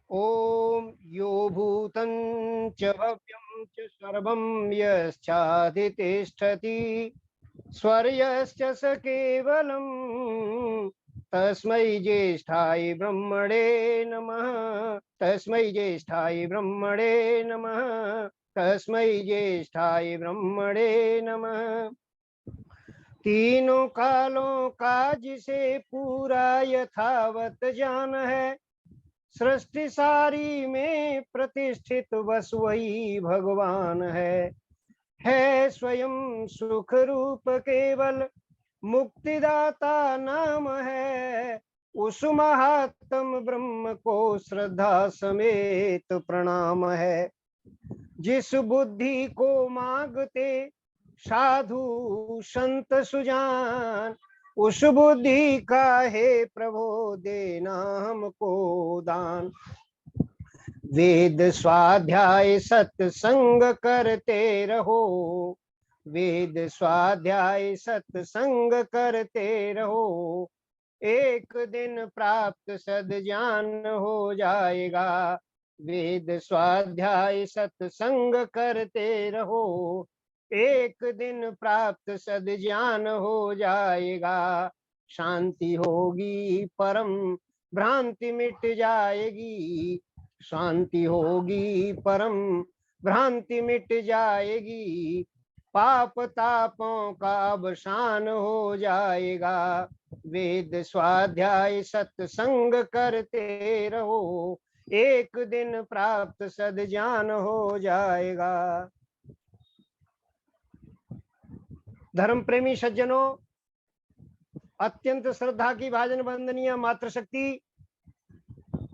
ओम यो भूतं च भव्यं च सर्वं यश्चाधितिष्ठति स्वर्यश्च स केवलं तस्मै ज्येष्ठाय ब्रह्मणे नमः। तस्मै ज्येष्ठाय ब्रह्मणे नमः। तस्मै ज्येष्ठाय ब्रह्मणे नमः। तीनों कालों का जिसे पूरा यथावत जान है, सृष्टि सारी में प्रतिष्ठित बस वही भगवान है स्वयं सुख रूप केवल मुक्तिदाता नाम है। उस महात्म ब्रह्म को श्रद्धा समेत प्रणाम है। जिस बुद्धि को मांगते साधु संत सुजान, उस बुद्धि का हे प्रभु देना हमको दान। वेद स्वाध्याय सत्संग करते रहो, वेद स्वाध्याय सत्संग करते रहो, एक दिन प्राप्त सद्ज्ञान हो जाएगा। वेद स्वाध्याय सत्संग करते रहो, एक दिन प्राप्त सद्ज्ञान हो जाएगा। शांति होगी परम भ्रांति मिट जाएगी, शांति होगी परम भ्रांति मिट जाएगी। पाप तापों का अवसान हो जाएगा। वेद स्वाध्याय सत्संग करते रहो, एक दिन प्राप्त सद्ज्ञान हो जाएगा। धर्म प्रेमी सज्जनों, अत्यंत श्रद्धा की भाजन वंदनीय मातृशक्ति,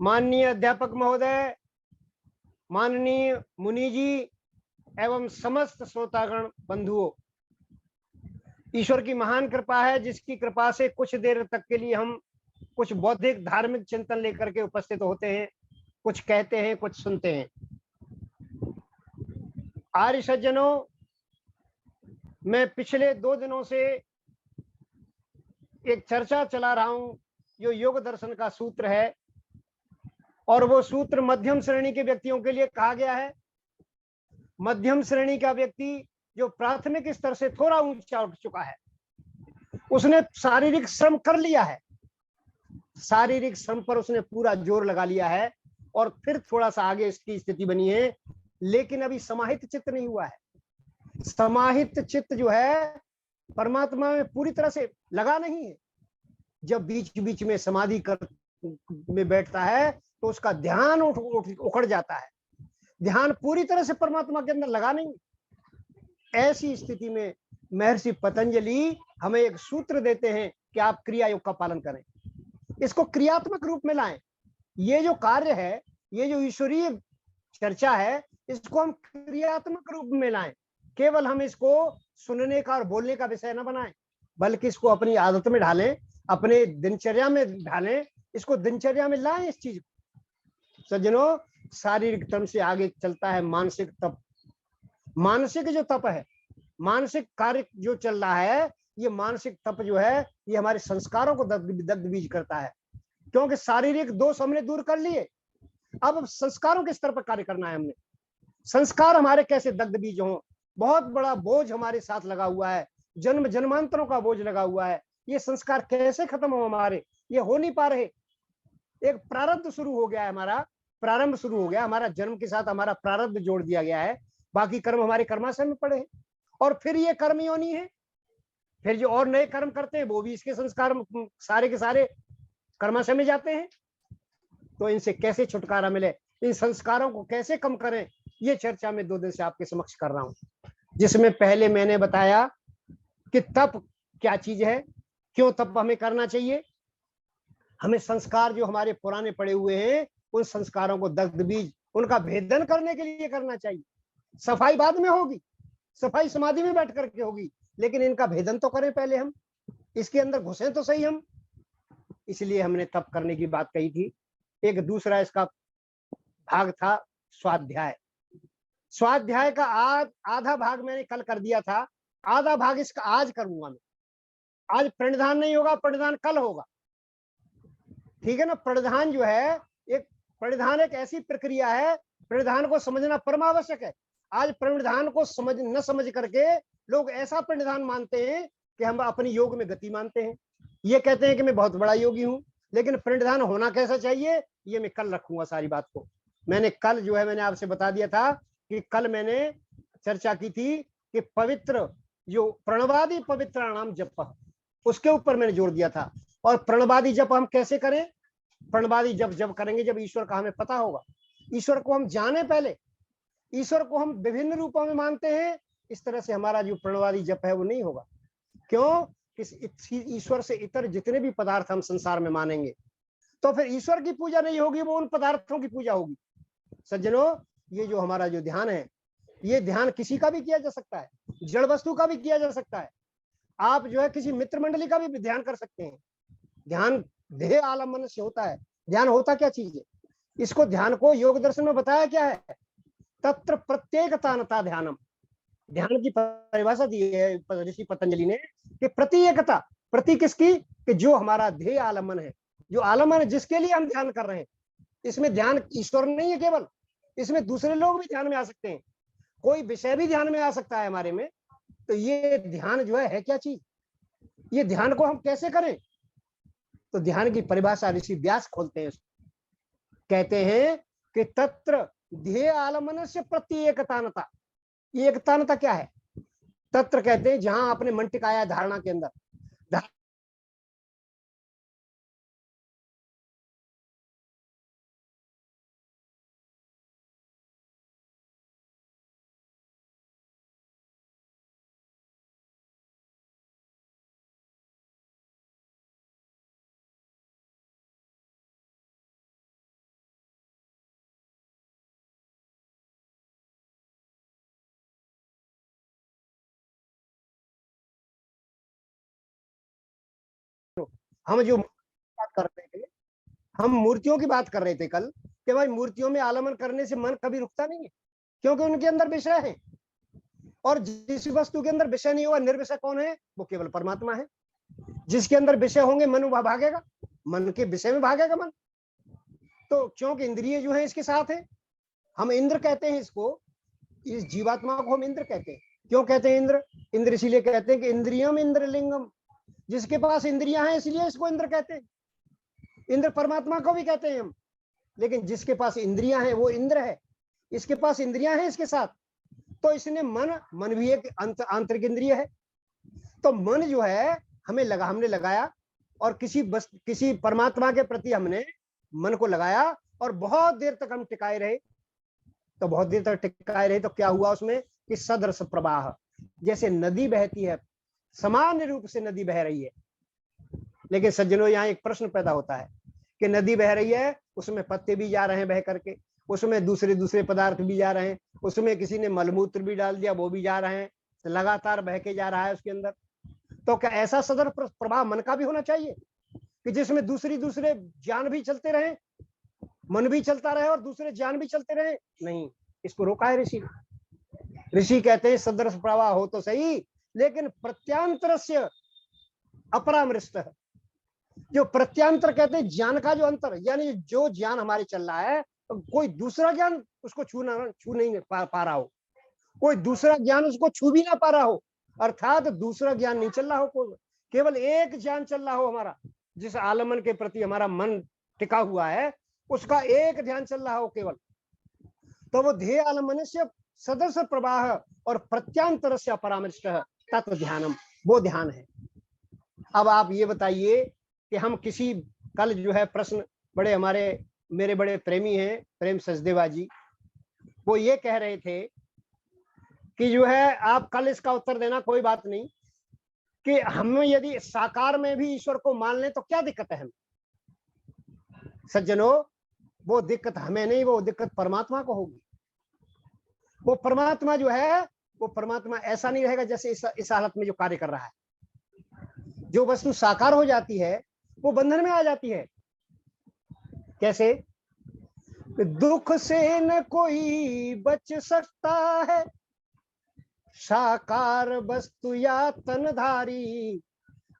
माननीय अध्यापक महोदय, माननीय मुनि जी एवं समस्त श्रोतागण बंधुओं, ईश्वर की महान कृपा है जिसकी कृपा से कुछ देर तक के लिए हम कुछ बौद्धिक धार्मिक चिंतन लेकर के उपस्थित होते हैं, कुछ कहते हैं, कुछ सुनते हैं। आर्य सज्जनों, मैं पिछले 2 दिनों से एक चर्चा चला रहा हूं जो योग दर्शन का सूत्र है, और वो सूत्र मध्यम श्रेणी के व्यक्तियों के लिए कहा गया है। मध्यम श्रेणी का व्यक्ति जो प्राथमिक स्तर से थोड़ा ऊंचा उठ चुका है, उसने शारीरिक श्रम कर लिया है, शारीरिक श्रम पर उसने पूरा जोर लगा लिया है और फिर थोड़ा सा आगे इसकी स्थिति बनी है, लेकिन अभी समाहित चित्त नहीं हुआ है। समाहित चित्त जो है परमात्मा में पूरी तरह से लगा नहीं है। जब बीच बीच में समाधि कर में बैठता है तो उसका ध्यान उखड़ जाता है, ध्यान पूरी तरह से परमात्मा के अंदर लगा नहीं। ऐसी स्थिति में महर्षि पतंजलि हमें एक सूत्र देते हैं कि आप क्रिया योग का पालन करें, इसको क्रियात्मक रूप में लाएं। ये जो कार्य है, ये जो ईश्वरीय चर्चा है, इसको हम क्रियात्मक रूप में लाएं। केवल हम इसको सुनने का और बोलने का विषय न बनाएं, बल्कि इसको अपनी आदत में ढालें, अपने दिनचर्या में ढालें, इसको दिनचर्या में लाएं इस चीज को। सज्जनों, शारीरिक तप से आगे चलता है मानसिक तप। मानसिक जो तप है, मानसिक कार्य जो चल रहा है, ये मानसिक तप जो है ये हमारे संस्कारों को दग्ध बीज करता है। क्योंकि शारीरिक दोष हमने दूर कर लिए, अब संस्कारों के स्तर पर कार्य करना है हमने। संस्कार हमारे कैसे दग्ध बीज हों, बहुत बड़ा बोझ हमारे साथ लगा हुआ है, जन्म जन्मांतरों का बोझ लगा हुआ है। ये संस्कार कैसे खत्म हो हमारे, ये हो नहीं पा रहे। एक प्रारब्ध शुरू हो गया है, हमारा प्रारंभ शुरू हो गया, हमारा जन्म के साथ हमारा प्रारब्ध जोड़ दिया गया है, बाकी कर्म हमारे कर्माशय में पड़े हैं। और फिर ये कर्म योनि है, फिर जो और नए कर्म करते हैं वो भी इसके संस्कार सारे के सारे कर्माशय में जाते हैं। तो इनसे कैसे छुटकारा मिले, इन संस्कारों को कैसे कम करें, ये चर्चा मैं 2 दिन से आपके समक्ष कर रहा हूं। जिसमें पहले मैंने बताया कि तप क्या चीज है, क्यों तप हमें करना चाहिए। हमें संस्कार जो हमारे पुराने पड़े हुए हैं, उन संस्कारों को दग्ध बीज, उनका भेदन करने के लिए करना चाहिए। सफाई बाद में होगी, सफाई समाधि में बैठ करके होगी, लेकिन इनका भेदन तो करें पहले, हम इसके अंदर घुसे तो सही हम। इसलिए हमने तप करने की बात कही थी। एक दूसरा इसका भाग था स्वाध्याय। स्वाध्याय का आधा भाग मैंने कल कर दिया था, आधा भाग इसका आज करूंगा मैं। आज प्रणिधान नहीं होगा, प्रणिधान कल होगा, ठीक है ना। प्रणिधान जो है एक प्रणिधान एक ऐसी प्रक्रिया है, प्रणिधान को समझना परमावश्यक है। आज प्रणिधान को न समझ करके लोग ऐसा प्रणिधान मानते हैं कि हम अपनी योग में गति मानते हैं। ये कहते हैं कि मैं बहुत बड़ा योगी हूं, लेकिन प्रणिधान होना कैसा चाहिए ये मैं कल रखूंगा सारी बात को। मैंने कल जो है मैंने आपसे बता दिया था कि कल मैंने चर्चा की थी कि पवित्र जो प्रणवादि पवित्राणाम जप, उसके ऊपर मैंने जोर दिया था। और प्रणवादि जप हम कैसे करें? प्रणवादि जप जब करेंगे जब ईश्वर का हमें पता होगा, ईश्वर को हम जाने, पहले ईश्वर को हम विभिन्न रूपों में मानते हैं। इस तरह से हमारा जो प्रणवादि जप है वो नहीं होगा। क्यों? ईश्वर से इतर जितने भी पदार्थ हम संसार में मानेंगे तो फिर ईश्वर की पूजा नहीं होगी, वो उन पदार्थों की पूजा होगी। सज्जनों, ये जो हमारा जो ध्यान है, ये ध्यान किसी का भी किया जा सकता है, जड़ वस्तु का भी किया जा सकता है। आप जो है किसी मित्र मंडली का भी ध्यान कर सकते हैं। ध्यान देह आलम्बन से होता है। ध्यान होता क्या चीज है? इसको ध्यान को योग दर्शन में बताया क्या है? तत्र प्रत्येकता ध्यानम। ध्यान की परिभाषा दी है ऋषि पतंजलि ने कि प्रत्येकता, प्रति किसकी? कि जो हमारा ध्येय आलम्बन है, जो आलम्बन है जिसके लिए हम ध्यान कर रहे हैं। इसमें ध्यान ईश्वर नहीं है केवल, इसमें दूसरे लोग भी ध्यान में आ सकते हैं, कोई विषय भी ध्यान में आ सकता है हमारे में। तो ये ध्यान जो है क्या चीज? ये ध्यान को हम कैसे करें? तो ध्यान की परिभाषा ऋषि व्यास खोलते हैं, कहते हैं कि तत्र ध्येय आलम्बन से प्रत्येकतानता। ये एकतानता क्या है? तत्र कहते हैं जहां आपने मन टिकाया धारणा के अंदर, हम जो बात कर रहे थे, हम मूर्तियों की बात कर रहे थे कल, कि भाई मूर्तियों में आलम्बन करने से मन कभी रुकता नहीं है, क्योंकि उनके अंदर विषय है। और जिस वस्तु के अंदर विषय नहीं हुआ, निर्विषय कौन है? वो केवल परमात्मा है। जिसके अंदर विषय होंगे मन वह भागेगा, मन के विषय में भागेगा मन। तो क्योंकि इंद्रिय जो है इसके साथ है, हम इंद्र कहते हैं इसको, इस जीवात्मा को हम इंद्र कहते हैं। क्यों कहते हैं इंद्र? इंद्र इसीलिए कहते हैं कि इंद्रियम इंद्रलिंगम, जिसके पास इंद्रियां हैं इसलिए इसको इंद्र कहते हैं। इंद्र परमात्मा को भी कहते हैं हम, लेकिन जिसके पास इंद्रियां हैं वो इंद्र है। इसके पास इंद्रियां हैं इसके साथ, तो इसने मन भी एक आंतरिक इंद्रिय है। तो मन जो है हमने लगाया और किसी परमात्मा के प्रति हमने मन को लगाया और बहुत देर तक हम टिकाए रहे। तो बहुत देर तक टिकाए रहे तो क्या हुआ उसमें? कि सदृश प्रवाह, जैसे नदी बहती है, समान रूप से नदी बह रही है। लेकिन सज्जनों, यहाँ एक प्रश्न पैदा होता है कि नदी बह रही है, उसमें पत्ते भी जा रहे हैं बह करके, उसमें दूसरे पदार्थ भी जा रहे हैं, उसमें किसी ने मलमूत्र भी डाल दिया, वो भी जा रहे हैं, लगातार बह के जा रहा है उसके अंदर। तो क्या ऐसा सदर प्रभाव मन का भी होना चाहिए कि जिसमें दूसरे ज्ञान भी चलते रहे, मन भी चलता रहे और दूसरे ज्ञान भी चलते रहे? नहीं, इसको रोका है ऋषि। ऋषि कहते हैं सदृश प्रवाह हो तो सही, लेकिन प्रत्यांतर से अपरामृष्ट। जो प्रत्यांतर कहते हैं ज्ञान का जो अंतर, यानी जो ज्ञान हमारे चल रहा है तो कोई दूसरा ज्ञान उसको छू नहीं पा रहा हो, कोई दूसरा ज्ञान उसको छू भी ना पा रहा हो, अर्थात दूसरा ज्ञान नहीं चल रहा हो, केवल एक ज्ञान चल रहा हो हमारा, जिस आलमन के प्रति हमारा मन टिका हुआ है उसका एक ध्यान चल रहा हो केवल। तो वो ध्येय आलम्बन से सदस्य प्रवाह और प्रत्यांतर से अपरामृष्ट तत्व ध्यानम, वो ध्यान है। अब आप ये बताइए कि हम किसी, कल जो है प्रश्न बड़े मेरे बड़े प्रेमी हैं प्रेम सचदेवा जी, वो ये कह रहे थे कि जो है आप कल इसका उत्तर देना, कोई बात नहीं, कि हम यदि साकार में भी ईश्वर को मान लें तो क्या दिक्कत है हमें? सज्जनों, वो दिक्कत हमें नहीं, वो दिक्कत परमात्मा को होगी। वो परमात्मा जो है, वो परमात्मा ऐसा नहीं रहेगा जैसे इस हालत में जो कार्य कर रहा है। जो वस्तु साकार हो जाती है वो बंधन में आ जाती है। कैसे? दुख से न कोई बच सकता है, साकार वस्तु या तनधारी,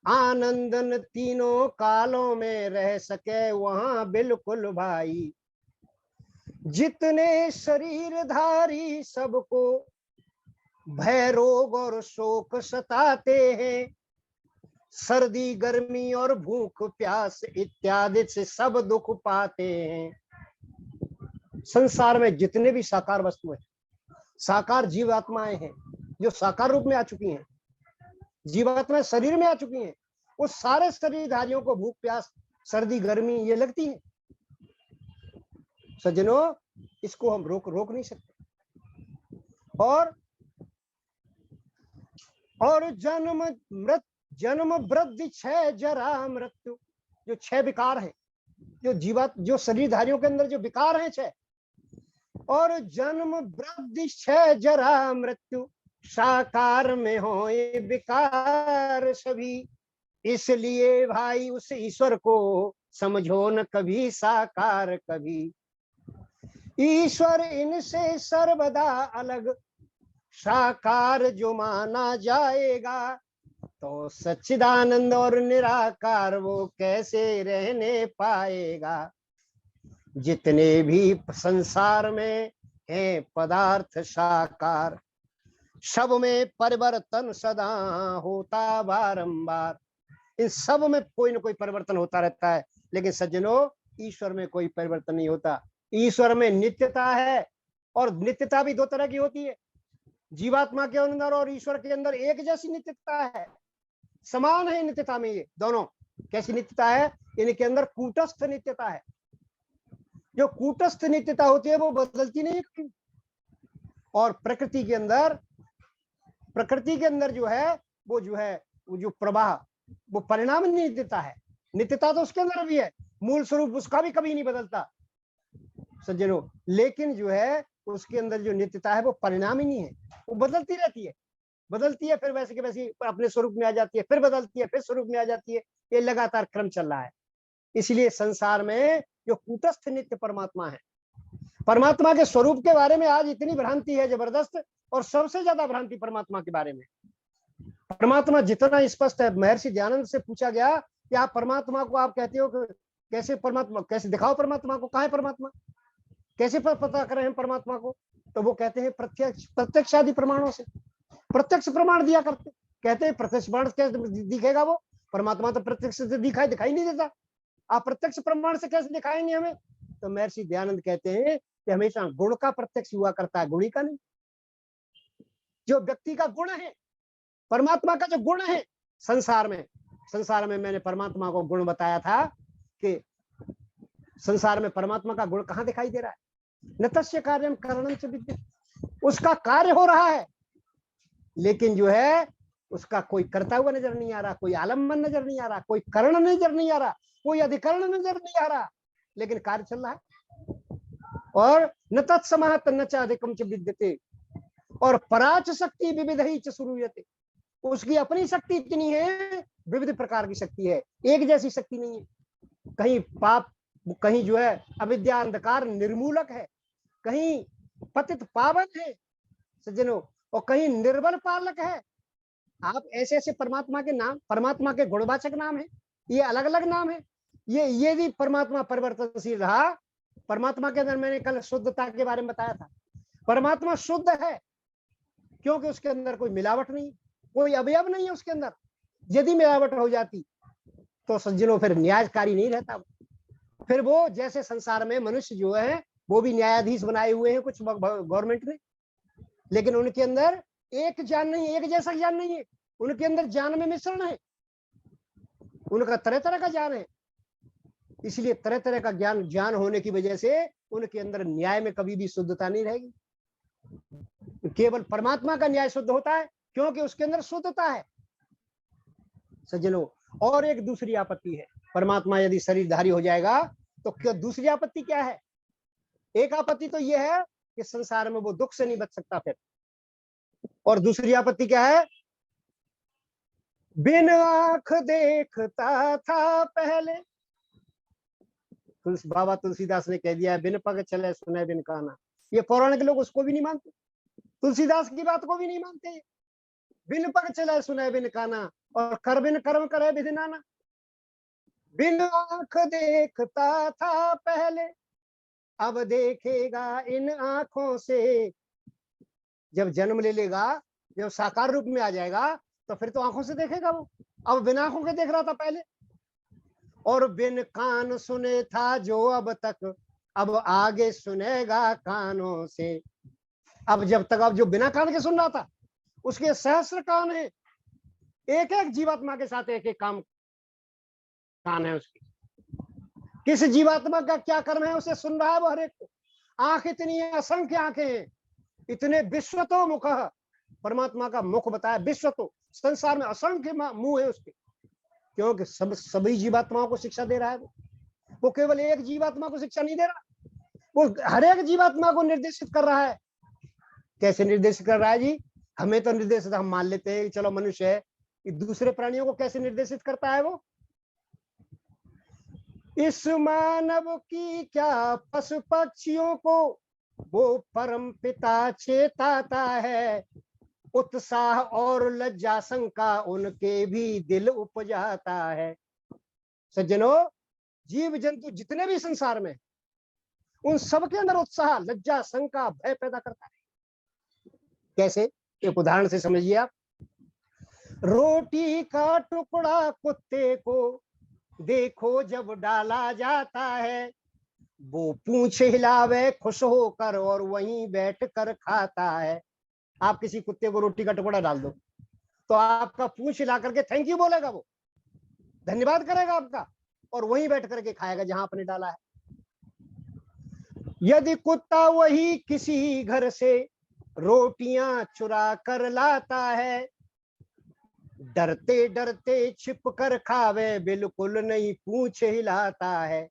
आनंदन तीनों कालों में रह सके वहां बिल्कुल भाई। जितने शरीरधारी सबको भय रोग और शोक सताते हैं, सर्दी गर्मी और भूख प्यास इत्यादि से सब दुख पाते हैं। संसार में जितने भी साकार वस्तु हैं, साकार जीवात्माएं हैं जो साकार रूप में आ चुकी हैं, जीवात्माएं शरीर में आ चुकी हैं, उस सारे शरीरधारियों को भूख प्यास सर्दी गर्मी ये लगती है। सज्जनों, इसको हम रोक नहीं सकते। और जन्म वृद्धि क्षय जरा मृत्यु, जो 6 विकार हैं, जो शरीरधारियों के अंदर जो विकार हैं 6, और जन्म वृद्धि क्षय जरा मृत्यु, साकार में हो ये विकार सभी। इसलिए भाई उस ईश्वर को समझो न कभी साकार कभी। ईश्वर इनसे सर्वदा अलग, साकार जो माना जाएगा, तो सच्चिदानंद और निराकार वो कैसे रहने पाएगा। जितने भी संसार में हैं पदार्थ साकार, सब में परिवर्तन सदा होता बारंबार। इन सब में कोई ना कोई परिवर्तन होता रहता है, लेकिन सज्जनों, ईश्वर में कोई परिवर्तन नहीं होता। ईश्वर में नित्यता है, और नित्यता भी 2 तरह की होती है। जीवात्मा के अंदर और ईश्वर के अंदर एक जैसी नित्यता है, समान है नित्यता में। ये दोनों कैसी नित्यता है? इनके अंदर कूटस्थ नित्यता है। जो कूटस्थ नित्यता होती है वो बदलती नहीं है। और प्रकृति के अंदर जो है वो जो प्रवाह, वो परिणाम नित्यता है। नित्यता तो उसके अंदर भी है, मूल स्वरूप उसका भी कभी नहीं बदलता सज्जनों, लेकिन जो है उसके अंदर जो नित्यता है वो परिणाम ही नहीं है, वो बदलती रहती है, फिर वैसे के वैसे अपने स्वरूप में आ जाती है, फिर बदलती है, फिर स्वरूप में आ जाती है। ये लगातार क्रम चल रहा है। इसलिए संसार में जो कूटस्थ नित्य परमात्मा है, परमात्मा के स्वरूप के बारे में आज इतनी भ्रांति है जबरदस्त, और सबसे ज्यादा भ्रांति परमात्मा के बारे में। परमात्मा जितना स्पष्ट है, महर्षि दयानंद से पूछा गया कि आप परमात्मा को आप कहते हो कि कैसे दिखाओ परमात्मा को, कहाँ है परमात्मा, कैसे पता करें हम परमात्मा को? तो वो कहते हैं प्रत्यक्ष आदि प्रमाणों से। प्रत्यक्ष प्रमाण दिया करते, कहते हैं प्रत्यक्ष प्रमाण कैसे दिखेगा वो? परमात्मा तो प्रत्यक्ष से दिखाई नहीं देता, आप प्रत्यक्ष प्रमाण से कैसे दिखाएंगे हमें? तो महर्षि दयानंद कहते हैं कि हमेशा गुण का प्रत्यक्ष हुआ करता है, गुणी का नहीं। जो व्यक्ति का गुण है, परमात्मा का जो गुण है संसार में मैंने परमात्मा को गुण बताया था कि संसार में परमात्मा का गुण कहां दिखाई दे रहा है? न तस्य कार्यम करणं च विद्यते, उसका कार्य हो रहा है, लेकिन जो है उसका कोई करता हुआ नजर नहीं आ रहा, कोई आलम्बन नजर नहीं आ रहा, कोई करण नजर नहीं आ रहा, कोई अधिकरण नजर नहीं आ रहा, लेकिन कार्य चल रहा है। और न तत्समाहत न च अधिकम च विद्यते, और पराच शक्ति विविधि च श्रूयते, उसकी अपनी शक्ति इतनी है, विविध प्रकार की शक्ति है, एक जैसी शक्ति नहीं है। कहीं पाप, कहीं जो है अविद्या अंधकार निर्मूलक है, कहीं पतित पावन है सज्जनों, और कहीं निर्बल पालक है। आप ऐसे ऐसे परमात्मा के नाम, परमात्मा के गुणवाचक नाम है, ये अलग अलग नाम है। ये भी परमात्मा परिवर्तनशील रहा। परमात्मा के अंदर मैंने कल शुद्धता के बारे में बताया था, परमात्मा शुद्ध है क्योंकि उसके अंदर कोई मिलावट नहीं, कोई अवयव नहीं है उसके अंदर। यदि मिलावट हो जाती तो सज्जनों फिर न्यायकारी नहीं रहता। फिर वो जैसे संसार में मनुष्य जो है वो भी न्यायाधीश बनाए हुए हैं कुछ गवर्नमेंट ने, लेकिन उनके अंदर एक ज्ञान नहीं, एक जैसा ज्ञान नहीं है, उनके अंदर ज्ञान में मिश्रण है, उनका तरह तरह का ज्ञान है। इसलिए तरह तरह का ज्ञान होने की वजह से उनके अंदर न्याय में कभी भी शुद्धता नहीं रहेगी। केवल परमात्मा का न्याय शुद्ध होता है क्योंकि उसके अंदर शुद्धता है सज्जनों। और एक दूसरी आपत्ति है, परमात्मा यदि शरीरधारी हो जाएगा तो क्या दूसरी आपत्ति क्या है? एक आपत्ति तो यह है कि संसार में वो दुख से नहीं बच सकता फिर, और दूसरी आपत्ति क्या है? बिन आंख देखता था पहले, बाबा तुलसीदास ने कह दिया है, बिन पग चले सुने बिन काना। ये पौराणिक लोग उसको भी नहीं मानते, तुलसीदास की बात को भी नहीं मानते। बिन पग चले सुने बिन काना, और कर बिन कर्म करे विधि नाना। बिन आंख देखता था पहले, अब देखेगा इन आंखों से। जब जन्म ले लेगा, जब साकार रूप में आ जाएगा, तो फिर तो आंखों से देखेगा वो। अब बिना आंखों के देख रहा था पहले। और बिन कान सुने था जो अब तक, अब आगे सुनेगा कानों से। अब जब तक, अब जो बिना कान के सुन रहा था, उसके सहस्र कान है, एक एक जीवात्मा के साथ एक एक कान है उसके। किस जीवात्मा का क्या कर्म है उसे सुन रहा है वो हर एक को। आंख इतनी असंख्य आंखें हैं, इतने विश्वतो मुख, परमात्मा का मुख बताया विश्वतो। संसार में असंख्य मुंह है उसके, क्योंकि सभी जीवात्माओं को शिक्षा दे रहा है वो केवल एक जीवात्मा को शिक्षा नहीं दे रहा, वो हर एक जीवात्मा को निर्देशित कर रहा है। कैसे निर्देशित कर रहा है जी? हमें तो निर्देशित हम मान लेते हैं, चलो मनुष्य है, दूसरे प्राणियों को कैसे निर्देशित करता है वो? इस मानव की क्या पशु पक्षियों को वो परम पिता चेताता है। उत्साह और लज्जा शंका उनके भी दिल उपजाता है। सज्जनों, जीव जंतु जितने भी संसार में, उन सबके अंदर उत्साह, लज्जा, शंका, भय पैदा करता है। कैसे? एक उदाहरण से समझिए आप। रोटी का टुकड़ा कुत्ते को देखो जब डाला जाता है, वो पूंछ हिलावे खुश होकर और वहीं बैठ कर खाता है। आप किसी कुत्ते को रोटी का टुकड़ा डाल दो तो आपका पूंछ हिला करके थैंक यू बोलेगा, वो धन्यवाद करेगा आपका, और वहीं बैठ करके खाएगा जहां आपने डाला है। यदि कुत्ता वही किसी घर से रोटियां चुरा कर लाता है, डरते डरते छिप कर खावे, बिल्कुल नहीं पूंछ हिलाता है।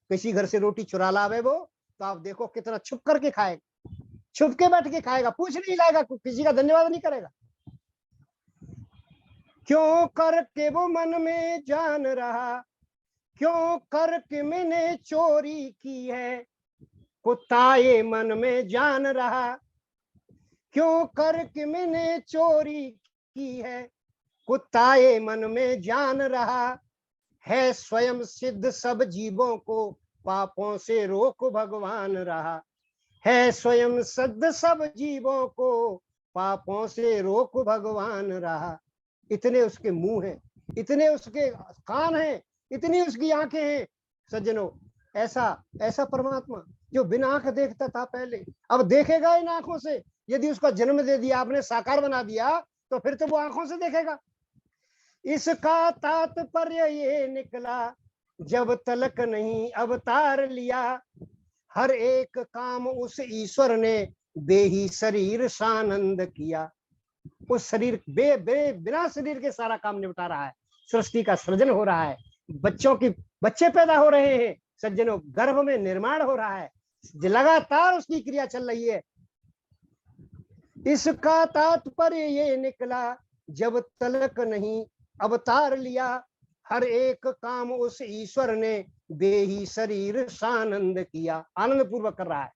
किसी घर से रोटी चुरा लावे वो, तो आप देखो कितना छुप करके खाएगा, छुप के बैठ के खाएगा, पूछ नहीं लाएगा, किसी का धन्यवाद नहीं करेगा। क्यों करके वो मन में जान रहा, क्यों करके मैंने चोरी की है, कुत्ता ये मन में जान रहा। क्यों करके मैंने चोरी की है, कुत्ता ये मन में जान रहा है। स्वयं सिद्ध सब जीवों को पापों से रोक भगवान रहा है। स्वयं सिद्ध सब जीवों को पापों से रोक भगवान रहा। इतने उसके मुंह हैं, इतने उसके कान हैं, इतनी उसकी आंखें हैं। सज्जनों, ऐसा परमात्मा जो बिना आंख देखता था पहले, अब देखेगा इन आंखों से। यदि उसका जन्म दे दिया आपने, साकार बना दिया, तो फिर तो वो आंखों से देखेगा। इसका तात्पर्य ये निकला, जब तलक नहीं अवतार लिया, हर एक काम उस ईश्वर ने बेही शरीर सानंद किया। उस शरीर बिना शरीर के सारा काम निपटा रहा है। सृष्टि का सृजन हो रहा है, बच्चे पैदा हो रहे हैं। सज्जनों, गर्भ में निर्माण हो रहा है, लगातार उसकी क्रिया चल रही है। इसका तात्पर्य ये निकला, जब तलक नहीं अवतार लिया, हर एक काम उस ईश्वर ने बेही शरीर सानंद किया। आनंद पूर्वक कर रहा है।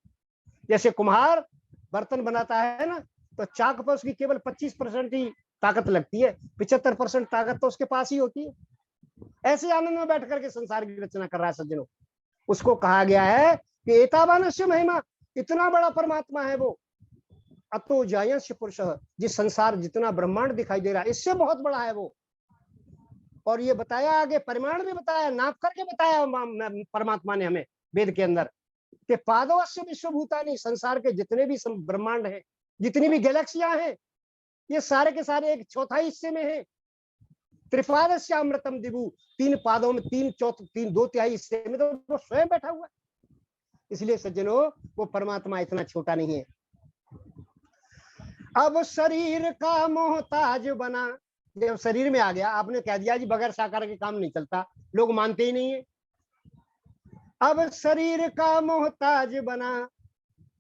जैसे कुम्हार बर्तन बनाता है ना, तो चाक पर उसकी केवल 25% ही ताकत लगती है, 75% ताकत तो उसके पास ही होती है। ऐसे आनंद में बैठ करके संसार की रचना कर रहा है। सज्जनों, उसको कहा गया है कि एतावानस्य महिमा, इतना बड़ा परमात्मा है वो। अतो जायस्य पुरुष, जिस संसार जितना ब्रह्मांड दिखाई दे रहा है, इससे बहुत बड़ा है वो। और ये बताया आगे, परिमाण भी बताया, नाप करके बताया परमात्मा ने हमें वेद के अंदर, कि पादवस्य विश्वभूतानि, संसार के जितने भी ब्रह्मांड है, जितनी भी गैलेक्सियां हैं, ये सारे के सारे एक चौथाई हिस्से में है। त्रिपादस्य अमृतम दिवु, 3 पादों में 2/3 हिस्से में तो वो स्वयं बैठा हुआ है। इसलिए सज्जनों, वो परमात्मा इतना छोटा नहीं है। अब शरीर का मोहताज बना, जब शरीर में आ गया, आपने कह दिया जी बगैर साकार के काम नहीं चलता, लोग मानते ही नहीं है। अब शरीर का मोहताज बना,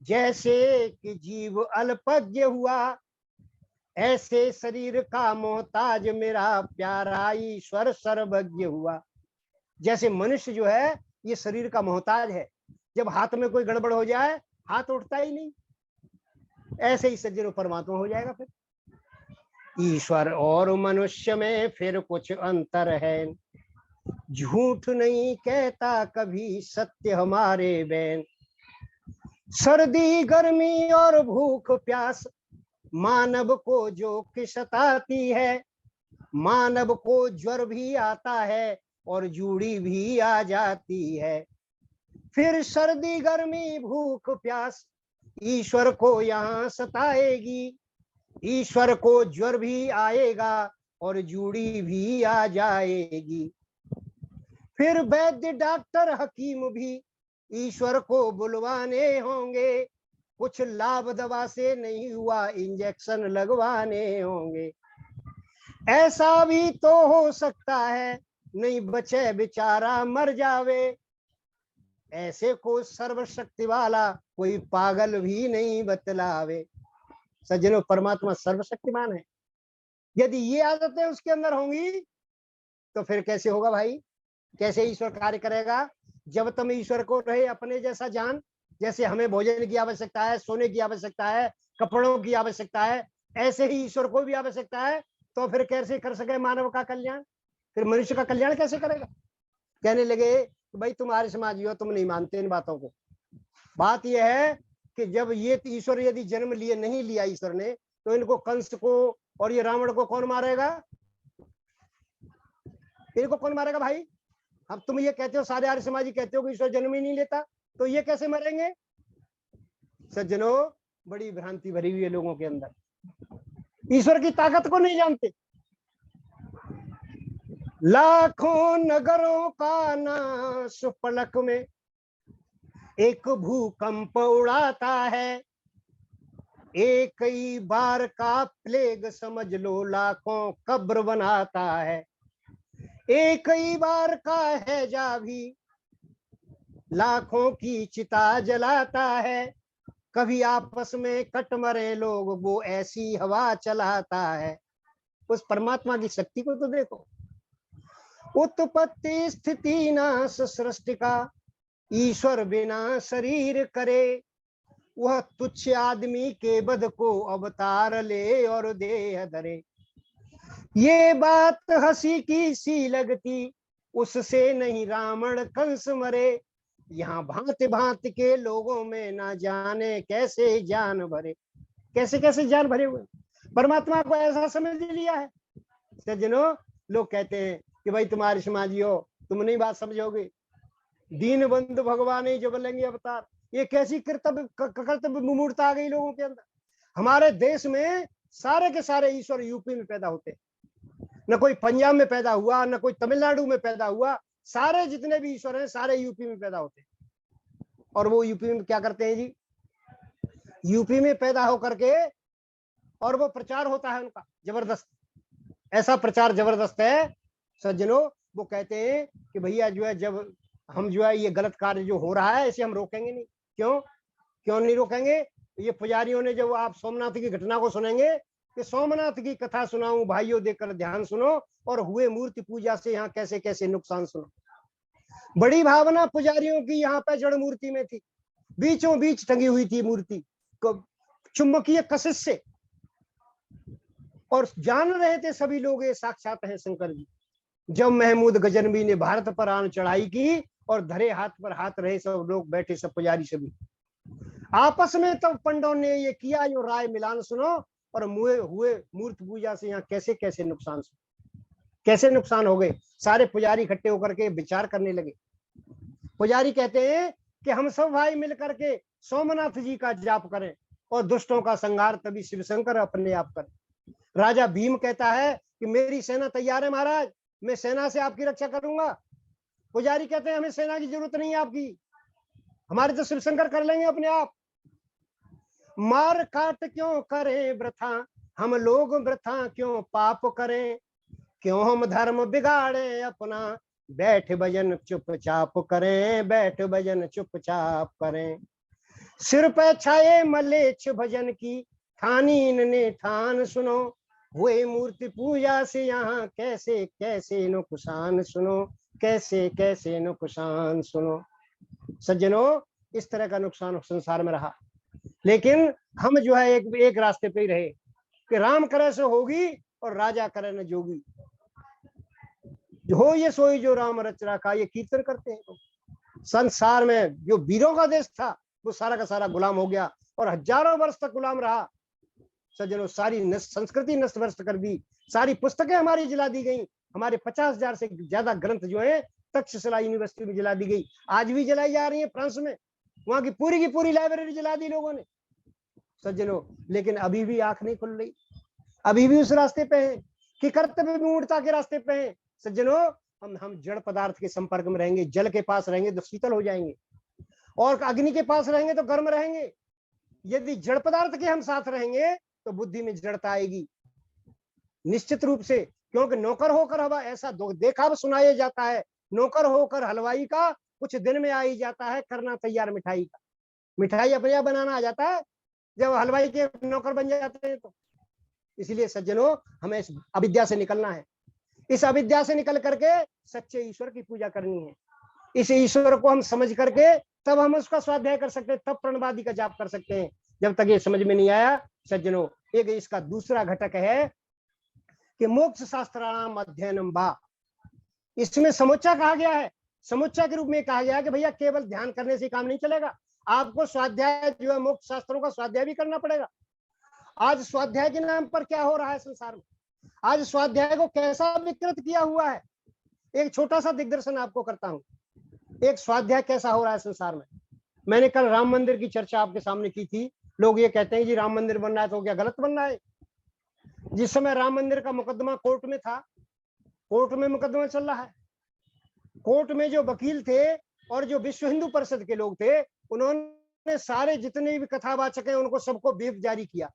जैसे कि जीव अल्पज्ञ हुआ, ऐसे शरीर का मोहताज मेरा प्यारा ईश्वर सर्वज्ञ हुआ। जैसे मनुष्य जो है ये शरीर का मोहताज है, जब हाथ में कोई गड़बड़ हो जाए हाथ उठता ही नहीं, ऐसे ही सज्जनों परमात्मा हो जाएगा। फिर ईश्वर और मनुष्य में फिर कुछ अंतर है, झूठ नहीं कहता कभी सत्य हमारे बैन। सर्दी गर्मी और भूख प्यास मानव को जो कि सताती है, मानव को ज्वर भी आता है और जूड़ी भी आ जाती है। फिर सर्दी गर्मी भूख प्यास ईश्वर को यहाँ सताएगी, ईश्वर को ज्वर भी आएगा और जूड़ी भी आ जाएगी। फिर वैद्य डॉक्टर हकीम भी ईश्वर को बुलवाने होंगे, कुछ लाभ दवा से नहीं हुआ इंजेक्शन लगवाने होंगे। ऐसा भी तो हो सकता है नहीं बचे बेचारा मर जावे, ऐसे को सर्वशक्ति वाला कोई पागल भी नहीं बतलावे। सज्जनों, परमात्मा सर्वशक्तिमान है। यदि ये आदतें उसके अंदर होंगी तो फिर कैसे होगा भाई, कैसे ईश्वर कार्य करेगा? जब तुम ईश्वर को रहे अपने जैसा जान, जैसे हमें भोजन की आवश्यकता है, सोने की आवश्यकता है, कपड़ों की आवश्यकता है, ऐसे ही ईश्वर को भी आवश्यकता है। तो फिर कैसे कर सके मानव का कल्याण? फिर मनुष्य का कल्याण कैसे करेगा? कहने लगे कि भाई तुम आर्य समाजी हो, तुम नहीं मानते इन बातों को। बात यह है कि जब ये ईश्वर यदि जन्म लिए नहीं लिया ईश्वर ने, तो इनको कंस को और ये रावण को कौन मारेगा? इनको कौन मारेगा भाई? अब तुम ये कहते हो, सारे आर्य समाजी कहते हो कि ईश्वर जन्म ही नहीं लेता, तो ये कैसे मरेंगे? सज्जनों, बड़ी भ्रांति भरी हुई है लोगों के अंदर, ईश्वर की ताकत को नहीं जानते। लाखों नगरों का नाश पलक में एक भूकंप उड़ाता है, एक ही बार का प्लेग समझ लो लाखों कब्र बनाता है। एक ही बार का हैजा भी लाखों की चिता जलाता है, कभी आपस में कट मरे लोग वो ऐसी हवा चलाता है। उस परमात्मा की शक्ति को तो देखो। उत्पत्ति स्थिति नाश सृष्टि का ईश्वर बिना शरीर करे, वह तुच्छ आदमी के बद को अवतार ले और देह धरे। ये बात हंसी की सी लगती, उससे नहीं रावण कंस मरे, यहाँ भांति भांति के लोगों में ना जाने कैसे जान भरे। कैसे कैसे जान भरे हुए परमात्मा को ऐसा समझ लिया है। सज्जनों, लोग कहते हैं कि भाई तुम्हारे समाजी हो, तुम नहीं बात समझोगे, दीन बंधु भगवान ही जब लेंगे अवतार। ये कैसी कर्तव्य मूर्ता आ गई लोगों के अंदर। हमारे देश में सारे के सारे ईश्वर यूपी में पैदा होते, न कोई पंजाब में पैदा हुआ, न कोई तमिलनाडु में पैदा हुआ, सारे जितने भी ईश्वर हैं सारे यूपी में पैदा होते। और वो यूपी में क्या करते हैं जी? यूपी में पैदा होकर के और वो प्रचार होता है उनका जबरदस्त, ऐसा प्रचार जबरदस्त है सज्जनों। वो कहते हैं कि भैया जो है, जब हम जो है ये गलत कार्य जो हो रहा है इसे हम रोकेंगे नहीं। क्यों नहीं रोकेंगे? ये पुजारियों ने, जब आप सोमनाथ की घटना को सुनेंगे कि सोमनाथ की कथा सुनाऊं भाइयों, देकर ध्यान सुनो, और हुए मूर्ति पूजा से यहाँ कैसे कैसे नुकसान सुनो। बड़ी भावना पुजारियों की यहाँ पे जड़ मूर्ति में थी, बीचों बीच टंगी हुई थी मूर्ति चुंबकीय कशिश से, और जान रहे थे सभी लोग ये साक्षात है शंकर जी। जब महमूद गजनवी ने भारत पर आन चढ़ाई की और धरे हाथ पर हाथ रहे सब लोग बैठे, सब पुजारी सभी आपस में, तब पंडों ने ये किया, जो राय मिलान सुनो, और हुए मूर्ति पूजा से यहाँ कैसे कैसे नुकसान, कैसे नुकसान हो गए। सारे पुजारी इकट्ठे होकर के विचार करने लगे। पुजारी कहते हैं कि हम सब भाई मिलकर के सोमनाथ जी का जाप करें और दुष्टों का संहार तभी शिव शंकर अपने आप करें। राजा भीम कहता है कि मेरी सेना तैयार है महाराज, मैं सेना से आपकी रक्षा करूंगा। पुजारी कहते हैं हमें सेना की जरूरत नहीं है आपकी, हमारे तो शिव शंकर कर लेंगे अपने आप। मार काट क्यों करें वृथा, हम लोग वृथा क्यों पाप करें, क्यों हम धर्म बिगाड़े अपना, बैठ भजन चुपचाप करें, बैठ भजन चुपचाप करें। सिर पे छाए मलेच्छ भजन की, ठानी इनने ठान सुनो, हुए मूर्ति पूजा से यहाँ कैसे कैसे नुकसान सुनो, कैसे कैसे नुकसान सुनो। सज्जनों, इस तरह का नुकसान संसार में रहा, लेकिन हम जो है एक रास्ते पे ही रहे कि राम करे सो होगी और राजा करे न जोगी। हो ये सोई जो राम रच रखा, ये कीर्तन करते हैं लोग। संसार में जो वीरों का देश था वो सारा का सारा गुलाम हो गया और हजारों वर्ष तक गुलाम रहा। सज्जनों, सारी संस्कृति नष्ट भ्रष्ट कर दी, सारी पुस्तकें हमारी जला दी गई, हमारे 50,000 से ज्यादा ग्रंथ जो है तक्षशिला यूनिवर्सिटी में जला दी गई, आज भी जलाई जा रही है फ्रांस में, वहां की पूरी लाइब्रेरी जला दी लोगों ने। सज्जनों, लेकिन अभी भी आंख नहीं खुल रही, अभी भी उस रास्ते पे हैं कि कर्तव्य मूर्ता के रास्ते पे हैं। सज्जनों, हम जड़ पदार्थ के संपर्क में रहेंगे, जल के पास रहेंगे तो शीतल हो जाएंगे, और अग्नि के पास रहेंगे तो गर्म रहेंगे। यदि जड़ पदार्थ के हम साथ रहेंगे तो बुद्धि में जड़ता आएगी निश्चित रूप से, क्योंकि नौकर होकर हवा ऐसा देखा सुनाया जाता है, नौकर होकर हलवाई का कुछ दिन में आ ही जाता है करना तैयार मिठाई का। मिठाई अपने आप बनाना आ जाता है जब हलवाई के नौकर बन जाते हैं तो। इसलिए सज्जनों, हमें इस अविद्या से निकलना है, इस अविद्या से निकल करके सच्चे ईश्वर की पूजा करनी है। इस ईश्वर को हम समझ करके तब हम उसका स्वाध्याय कर सकते हैं, तब प्रणवादि का जाप कर सकते हैं। जब तक ये समझ में नहीं आया सज्जनों, एक इसका दूसरा घटक है कि मोक्ष शास्त्राणाम अध्ययनम बा, इसमें समुच्चय कहा गया है। समुच्चय के रूप में कहा गया है कि भैया केवल ध्यान करने से काम नहीं चलेगा, आपको स्वाध्याय जो है मोक्ष शास्त्रों का स्वाध्याय भी करना पड़ेगा। आज स्वाध्याय के नाम पर क्या हो रहा है संसार में, आज स्वाध्याय को कैसा विकृत किया हुआ है। एक छोटा सा दिग्दर्शन आपको करता हूं, एक स्वाध्याय कैसा हो रहा है संसार में। मैंने कल राम मंदिर की चर्चा आपके सामने की थी। लोग ये कहते हैं जी राम मंदिर बन रहा है तो क्या गलत बन रहा है। जिस समय राम मंदिर का मुकदमा कोर्ट में था, कोर्ट में मुकदमा चल रहा है, कोर्ट में जो वकील थे और जो विश्व हिंदू परिषद के लोग थे, उन्होंने सारे जितने भी कथावाचक हैं उनको सबको व्हिप जारी किया,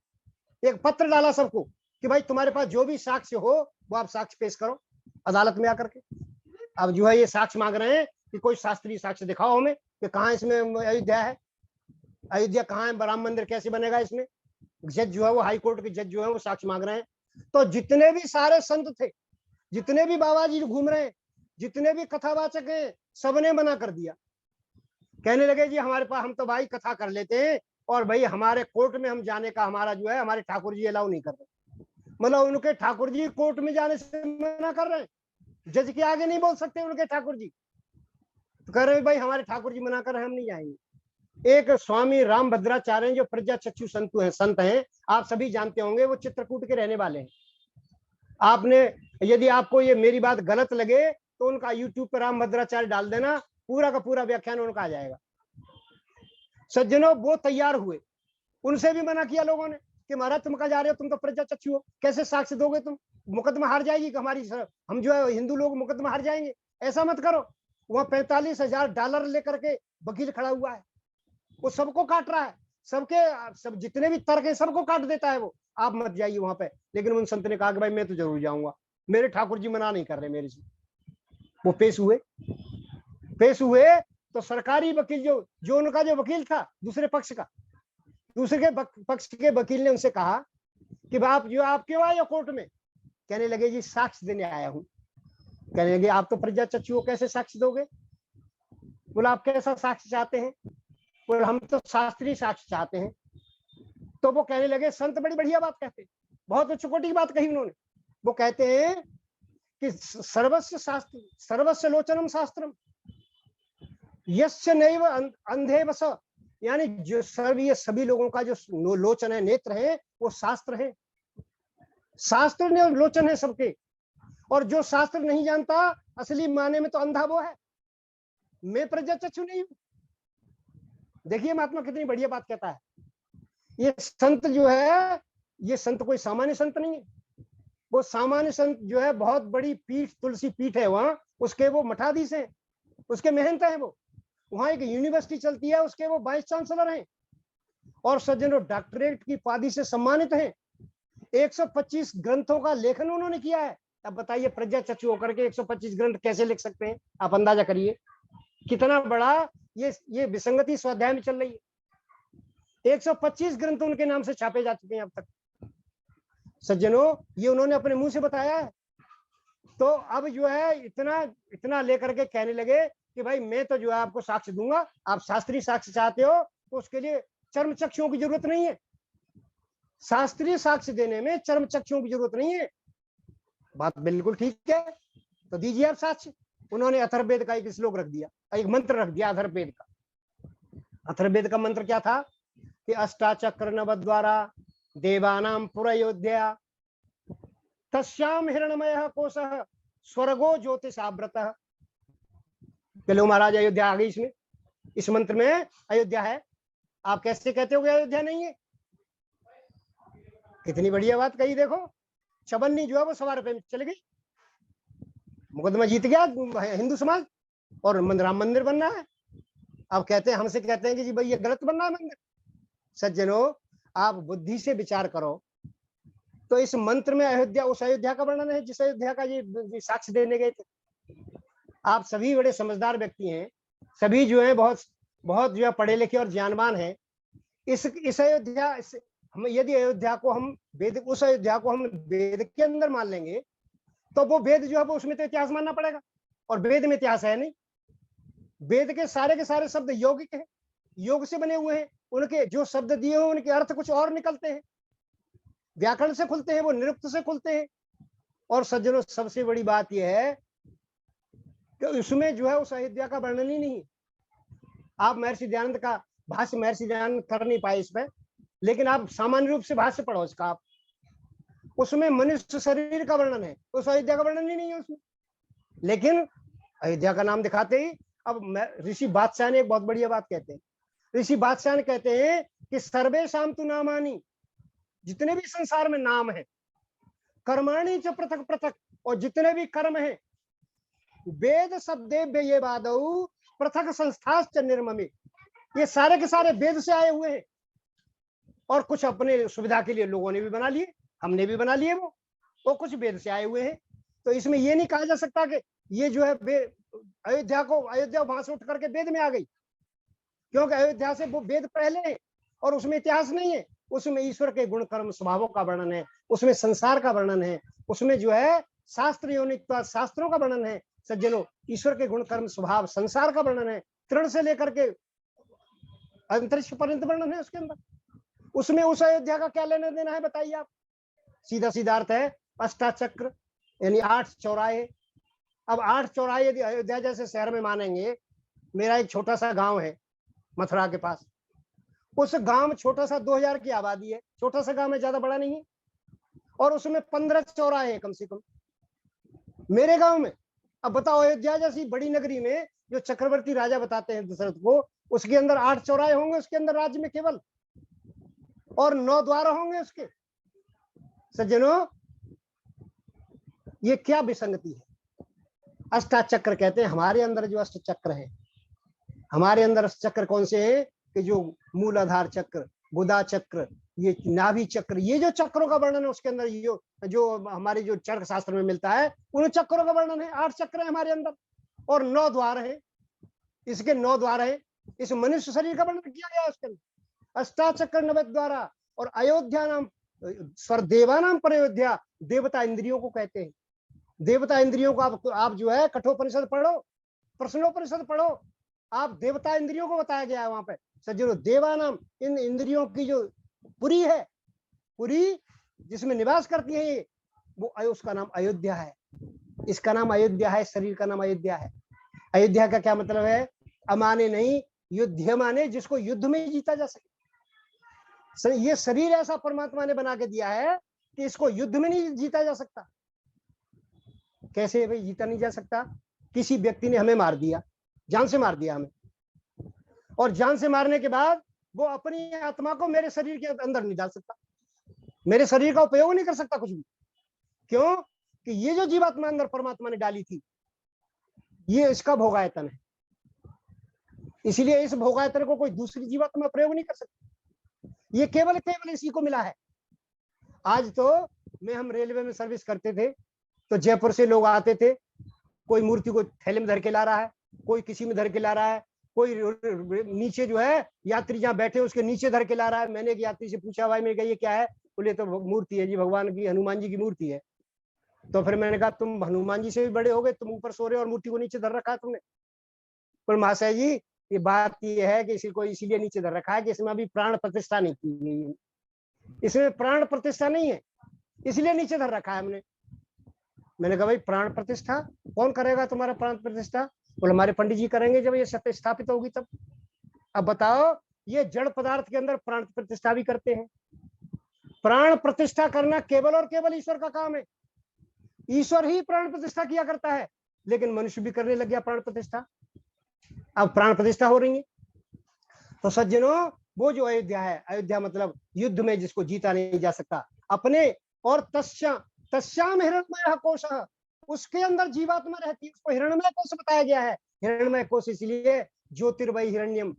एक पत्र डाला सबको कि भाई तुम्हारे पास जो भी साक्ष्य हो वो आप साक्ष्य पेश करो अदालत में आकर के। अब जो है ये साक्ष्य मांग रहे हैं कि कोई शास्त्रीय साक्ष्य दिखाओ हमें कि कहाँ इसमें अयोध्या है, अयोध्या कहाँ है, राम मंदिर कैसे बनेगा इसमें। जज जो है वो हाई कोर्ट के जज जो है वो साक्ष्य मांग रहे हैं। तो जितने भी सारे संत थे, जितने भी बाबा जी घूम रहे हैं, जितने भी कथावाचक हैं, सबने मना कर दिया। कहने लगे जी हमारे पास, हम तो भाई कथा कर लेते हैं और भाई हमारे कोर्ट में हम जाने का हमारा जो है हमारे ठाकुर जी अलाउ नहीं कर रहे। मतलब उनके ठाकुर जी कोर्ट में जाने से मना कर रहे हैं, जज के आगे नहीं बोल सकते उनके ठाकुर जी, तो कह रहे भाई हमारे ठाकुर जी मना कर रहे हैं, हम नहीं जाएंगे। एक स्वामी राम भद्राचार्य जो प्रज्ञा चक्षु संत हैं, आप सभी जानते होंगे, वो चित्रकूट के रहने वाले हैं। आपने, यदि आपको ये मेरी बात गलत लगे तो उनका यूट्यूब पर राम भद्राचार्य डाल देना, पूरा का पूरा व्याख्यान उनका आ जाएगा। सज्जनों, वो तैयार हुए, उनसे भी मना किया लोगों ने कि महाराज तुम कहा जा रहे हो, तुम तो प्रज्ञा चक्षु हो, कैसे साक्ष्य दोगे, तुम मुकदमा हार जाएगी कि हमारी, हम जो है हिंदू लोग मुकदमा हार जाएंगे, ऐसा मत करो। वहां $45,000 लेकर के वकील खड़ा हुआ है, वो सबको काट रहा है, सब जितने भी तर्क है सबको काट देता है वो, आप मत जाइए वहां पे। लेकिन उन संत ने कहा कि भाई मैं तो जरूर जाऊंगा, मेरे ठाकुर जी मना नहीं कर रहे मेरे से। वो पेश हुए तो सरकारी वकील जो उनका जो वकील था दूसरे पक्ष के वकील ने उनसे कहा कि आप क्यों आए हो कोर्ट में। कहने लगे जी साक्ष्य देने आया हूं। कहने लगे आप तो प्रज्ञा चक्षु हो, कैसे साक्ष्य दोगे। बोला आप कैसा साक्ष्य चाहते हैं। बोला हम तो शास्त्रीय साक्ष्य चाहते हैं। तो वो कहने लगे, संत बड़ी बढ़िया बात कहते हैं, बहुत उच्च कोटि की बात कही उन्होंने। वो कहते हैं कि सर्वस्व लोचनम शास्त्रम यस्य नैव अंधे वस, यानी जो ये सभी लोगों का जो लोचन है, नेत्र है, वो शास्त्र है, शास्त्र ने लोचन है सबके। और जो शास्त्र नहीं जानता असली माने में तो अंधा वो है, मैं प्रज्ञा चक्षु नहीं हूं। देखिए महात्मा कितनी बढ़िया बात कहता है। ये संत जो है, ये संत कोई सामान्य संत नहीं है, वो सामान्य संत जो है बहुत बड़ी पीठ, तुलसी पीठ है वहां, उसके वो मठाधीश हैं, उसके महंत हैं, वो वहां एक यूनिवर्सिटी चलती है, उसके वो वाइस चांसलर हैं, और सज्जनों डॉक्टरेट की उपाधि से सम्मानित हैं। 125 ग्रंथों का लेखन उन्होंने किया है। अब बताइए प्रज्ञा चक्षु होकर के 125 ग्रंथ कैसे लिख सकते हैं, आप अंदाजा करिए कितना बड़ा ये विसंगति स्वाध्याय में चल रही है। 125 ग्रंथ उनके नाम से छापे जा चुके हैं अब तक। सज्जनों, ये उन्होंने अपने मुंह से बताया है। तो अब जो है इतना लेकर के कहने लगे कि भाई मैं तो जो है आपको साक्ष्य दूंगा, आप शास्त्रीय साक्ष्य चाहते हो तो उसके लिए चर्म चक्षुओं की जरूरत नहीं है, शास्त्रीय साक्ष्य देने में चर्म चक्षुओं की जरूरत नहीं है। बात बिल्कुल ठीक है। तो दीजिए आप साक्ष्य। उन्होंने अथर्ववेद का एक श्लोक रख दिया, एक मंत्र रख दिया अथर्ववेद का। अथर्ववेद का मंत्र क्या था कि अष्टाचक्र नवद्वारा देवानां पुरयोध्या तस्याम हिरण्मयः कोशः स्वर्गो ज्योतिषाव्रतः। चलो महाराज अयोध्या आ गई इसमें, इस मंत्र में अयोध्या है। आप कैसे कहते हो कि अयोध्या नहीं है? कितनी बढ़िया बात कही। देखो चवन्नी जो है वो 1.25 रुपए में चली गई, मुकदमा जीत गया हिंदू समाज, और राम मंदिर बन रहा है। अब कहते हैं, हमसे कहते हैं कि जी भाई ये गलत बन रहा है मंदिर। सज्जनों, आप बुद्धि से विचार करो तो इस मंत्र में अयोध्या, उस अयोध्या का वर्णन है जिस अयोध्या का ये साक्ष्य देने गए थे। आप सभी बड़े समझदार व्यक्ति हैं, सभी जो है बहुत बहुत जो है पढ़े लिखे और ज्ञानवान हैं। इस अयोध्या, हम यदि अयोध्या को हम वेद, उस अयोध्या को हम वेद के अंदर मान लेंगे तो वो वेद जो है वो उसमें तो इतिहास मानना पड़ेगा, और वेद में इतिहास है नहीं। वेद के सारे शब्द यौगिक हैं, योग से बने हुए हैं। उनके जो शब्द दिए हुए उनके अर्थ कुछ और निकलते हैं, व्याकरण से खुलते हैं, वो निरुक्त से खुलते हैं। और सज्जनों, सबसे बड़ी बात यह है कि उसमें जो है उस अयोध्या का वर्णन ही नहीं। आप महर्षि दयानंद का भाष्य महर्षि दयानंद कर नहीं पाए इस पर, लेकिन आप सामान्य रूप से भाष्य पढ़ो इसका आप, उसमें मनुष्य शरीर का वर्णन है, उस अयोध्या का वर्णन ही नहीं है उसमें। लेकिन अयोध्या का नाम दिखाते ही, अब ऋषि बादशाह ने एक बहुत बढ़िया बात कहते हैं। ऋषि बादशाह ने कहते हैं कि सर्वेषां तु नामानि, जितने भी संसार में नाम है, कर्माणि च पृथक पृथक, और जितने भी कर्म है, वेद शब्देभ्य ये बादौ पृथक संस्थाश्च निर्ममे, ये सारे के सारे वेद से आए हुए हैं, और कुछ अपने सुविधा के लिए लोगों ने भी बना लिए, हमने भी बना लिए, वो कुछ वेद से आए हुए हैं। तो इसमें ये नहीं कहा जा सकता कि ये जो है अयोध्या वहां से उठ करके वेद में आ गई, क्योंकि अयोध्या से वो वेद पहले है और उसमें इतिहास नहीं है। उसमें ईश्वर के गुण कर्म स्वभावों का वर्णन है, उसमें संसार का वर्णन है, उसमें जो है शास्त्र योनित्व, शास्त्रों का वर्णन है। सज्जनों, ईश्वर के गुण कर्म स्वभाव, संसार का वर्णन है, तृण से लेकर के अंतरिक्ष पर्यंत वर्णन है उसके अंदर। उसमें उस अयोध्या का क्या लेना देना है बताइए आप? सीधा सीधा अर्थ है अष्टाचक्र, यानी 8 चौराहे। अब 8 चौराहे यदि अयोध्या जैसे शहर में मानेंगे, मेरा एक छोटा सा गांव है मथुरा के पास, उस गांव में छोटा सा 2000 की आबादी है, छोटा सा गांव है, ज्यादा बड़ा नहीं है, और उसमें 15 चौराहे हैं कम से कम मेरे गांव में। अब बताओ, अयोध्या जैसी बड़ी नगरी में जो चक्रवर्ती राजा बताते हैं दशरथ को, उसके अंदर 8 चौराहे होंगे उसके अंदर राज्य में केवल, और 9 द्वार होंगे उसके। सज्जनों, ये क्या विसंगति है? अष्टाचक्र कहते हैं, हमारे अंदर जो अष्टचक्र है, हमारे अंदर अष्टचक्र कौन से हैं कि जो मूलाधार चक्र, बुधा चक्र, ये नाभि चक्र, ये जो चक्रों का वर्णन है उसके अंदर जो हमारे जो चरक शास्त्र में मिलता है, उन चक्रों का वर्णन है। 8 चक्र है हमारे अंदर, और 9 द्वार है, इसके 9 द्वार है। इस मनुष्य शरीर का वर्णन किया गया उसके अंदर, अष्टाचक्र नवद्वारा। और अयोध्या नाम स्वर देवानाम पर अयोध्या, देवता इंद्रियों को कहते हैं। देवता इंद्रियों को आप जो है कठोपनिषद पढ़ो, प्रश्नोपनिषद पढ़ो, आप देवता इंद्रियों को बताया गया है वहां पे। सज्जनों, देवानाम, इन इंद्रियों की जो पुरी है, पुरी जिसमें निवास करती है ये, वो उसका नाम अयोध्या है। इसका नाम अयोध्या है, शरीर का नाम अयोध्या है। अयोध्या का क्या मतलब है? अमाने नहीं, युद्ध माने, जिसको युद्ध में जीता जा सके। ये शरीर ऐसा परमात्मा ने बना के दिया है कि इसको युद्ध में नहीं जीता जा सकता। कैसे भाई जीता नहीं जा सकता? किसी व्यक्ति ने हमें मार दिया, जान से मार दिया हमें, और जान से मारने के बाद वो अपनी आत्मा को मेरे शरीर के अंदर नहीं डाल सकता, मेरे शरीर का उपयोग नहीं कर सकता कुछ भी। क्यों? कि ये जो जीवात्मा अंदर परमात्मा ने डाली थी, ये इसका भोगायतन है, इसलिए इस भोगायतन को कोई दूसरी जीवात्मा प्रयोग नहीं कर सकती। ये केवल इसी को मिला है। आज तो हम रेलवे में सर्विस करते थे, तो जयपुर से लोग आते थे, कोई मूर्ति को थैले में धर के ला रहा है, कोई किसी में धर के ला रहा है, कोई नीचे जो है यात्री जहाँ बैठे उसके नीचे धर के ला रहा है। मैंने एक यात्री से पूछा, भाई मैंने कहा ये क्या है? बोले तो मूर्ति है जी, भगवान की, हनुमान जी की मूर्ति है। तो फिर मैंने कहा तुम हनुमान जी से भी बड़े हो गए, तुम ऊपर सो रहे हो और मूर्ति को नीचे धर रखा है तुमने। पर महाशय जी, ये बात ये है कि इसी को इसीलिए नीचे धर रखा है कि इसमें अभी प्राण प्रतिष्ठा नहीं की गई है, इसमें प्राण प्रतिष्ठा नहीं है, इसलिए नीचे धर रखा है हमने। मैंने कहा भाई प्राण प्रतिष्ठा कौन करेगा तुम्हारा प्राण प्रतिष्ठा? बोले हमारे पंडित जी करेंगे जब ये सत्य स्थापित होगी तब। अब बताओ, ये जड़ पदार्थ के अंदर प्राण प्रतिष्ठा भी करते हैं। प्राण प्रतिष्ठा करना केवल और केवल ईश्वर का काम है। ईश्वर ही प्राण प्रतिष्ठा किया करता है, लेकिन मनुष्य भी करने लग गया प्राण प्रतिष्ठा। अब प्राण प्रतिष्ठा हो रही है। तो सज्जनों, वो जो अयोध्या है, अयोध्या मतलब युद्ध में जिसको जीता नहीं जा सकता, अपने और तस्याम हिरण्मय कोश, उसके अंदर जीवात्मा रहती है, उसको हिरण्मय कोश बताया गया है। हिरण्मय कोश इसलिए ज्योतिर्वय हिरण्यम,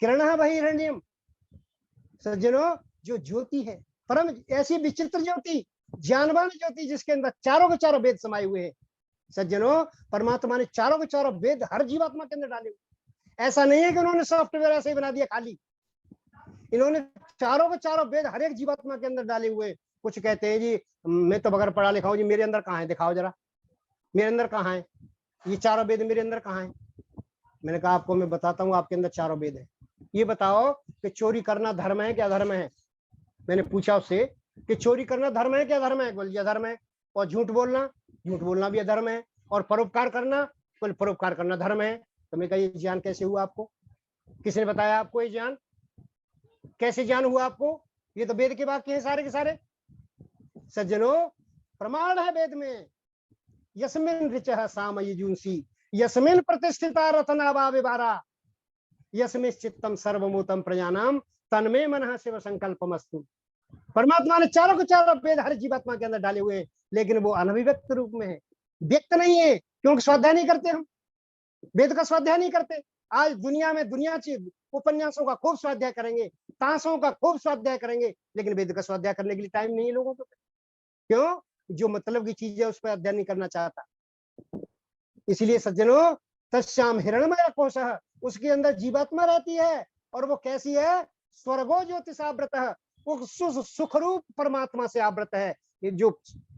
किरण वही हिरण्यम। सज्जनों, जो ज्योति है परम, ऐसी विचित्र ज्योति, ज्ञानवान ज्योति, जिसके अंदर चारों के चारों वेद समाये हुए हैं। सज्जनों, परमात्मा ने चारों के चारों वेद हर जीवात्मा के अंदर डाले हुए। ऐसा नहीं है कि उन्होंने सॉफ्टवेयर ऐसे ही बना दिया खाली, इन्होंने चारों के चारों वेद हर एक जीवात्मा के अंदर डाले हुए। कुछ कहते हैं जी मैं तो बगैर पढ़ा लिखा हूं जी, मेरे अंदर कहाँ है, दिखाओ जरा, मेरे अंदर कहाँ है ये चारों वेद, मेरे अंदर कहाँ है? मैंने कहा आपको मैं बताता हूँ, आपके अंदर चारों वेद है। ये बताओ कि चोरी करना धर्म है क्या धर्म है? मैंने पूछा उससे कि चोरी करना धर्म है क्या धर्म है? बोल अधर्म है। और झूठ बोलना भी अधर्म है। और परोपकार करना, बोल परोपकार करना धर्म है। तो मैं कहा ये ज्ञान कैसे हुआ आपको? किसने बताया आपको ये ज्ञान? कैसे ज्ञान हुआ आपको? ये तो वेद के वाक्य हैं सारे के सारे। सज्जनों, प्रमाण है वेद में, यस्मिन ऋचः साम युजुंसी यस्मिन प्रतिष्ठिता रत्नाभा विभारा यस्मिन चित्तम सर्वमूतम प्रजानाम तन्मे मनः शिव संकल्पमस्तु। परमात्मा ने चारों के चारों वेद हर जीवात्मा के अंदर डाले हुए हैं, लेकिन वो अनभिव्यक्त रूप में है, व्यक्त नहीं है, क्योंकि स्वाध्याय नहीं करते। हम वेद का स्वाध्याय नहीं करते। आज दुनिया में दुनिया के उपन्यासों का खूब स्वाध्याय करेंगे, ताशों का खूब स्वाध्याय करेंगे, लेकिन वेद का स्वाध्याय करने के लिए टाइम नहीं है लोगों को। क्यों? जो मतलब की चीज है उस पर अध्ययन नहीं करना चाहता। इसलिए सज्जनों, तस्याम हिरण्मय कोश, उसके अंदर जीवात्मा रहती है। और वो कैसी है? स्वर्गो ज्योतिषावृत, वो सुख रूप परमात्मा से आवृत है। ये जो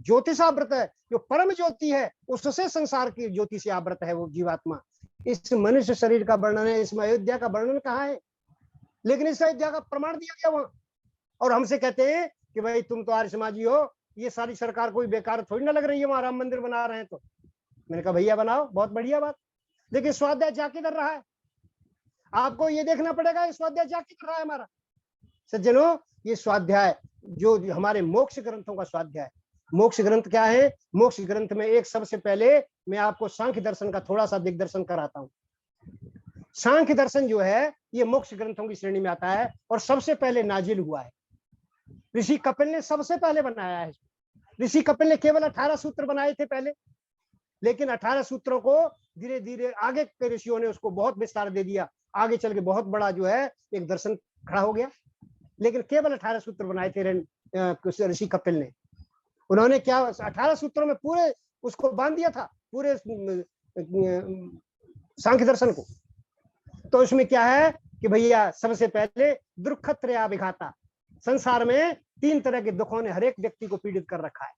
ज्योतिषावृत है, जो परम ज्योति है, उससे संसार की ज्योति से आवृत है वो जीवात्मा। इस मनुष्य शरीर का वर्णन है, इसमें अयोध्या का वर्णन कहाँ है? लेकिन इस अयोध्या का प्रमाण दिया गया वहां। और हमसे कहते हैं कि भाई तुम तो आर्य समाजी हो, ये सारी सरकार कोई बेकार थोड़ी ना लग रही है, वहां राम मंदिर बना रहे हैं। तो मैंने कहा भैया बनाओ, बहुत बढ़िया बात, लेकिन स्वाध्याय जाके कर रहा है। आपको ये देखना पड़ेगा ये स्वाध्याय जाके कर रहा है हमारा। सज्जनों, ये स्वाध्याय जो हमारे मोक्ष ग्रंथों का स्वाध्याय। मोक्ष ग्रंथ क्या है? मोक्ष ग्रंथ में एक सबसे पहले मैं आपको सांख्य दर्शन का थोड़ा सा दिग्दर्शन कराता हूँ। सांख्य दर्शन जो है ये मोक्ष ग्रंथों की श्रेणी में आता है और सबसे पहले नाजिल हुआ है। ऋषि कपिल ने सबसे पहले बनाया है। ऋषि कपिल ने केवल 18 सूत्र बनाए थे पहले, लेकिन 18 सूत्रों को धीरे धीरे आगे के ऋषियों ने उसको बहुत विस्तार दे दिया। आगे चल के बहुत बड़ा जो है एक दर्शन खड़ा हो गया। लेकिन केवल 18 सूत्र बनाए थे ऋषि कपिल ने। उन्होंने क्या 18 सूत्रों में पूरे उसको बांध दिया था, पूरे सांख्य दर्शन को। तो उसमें क्या है कि भैया सबसे पहले दुर्खत्रया विघाता, संसार में 3 तरह के दुखों ने हर एक व्यक्ति को पीड़ित कर रखा है।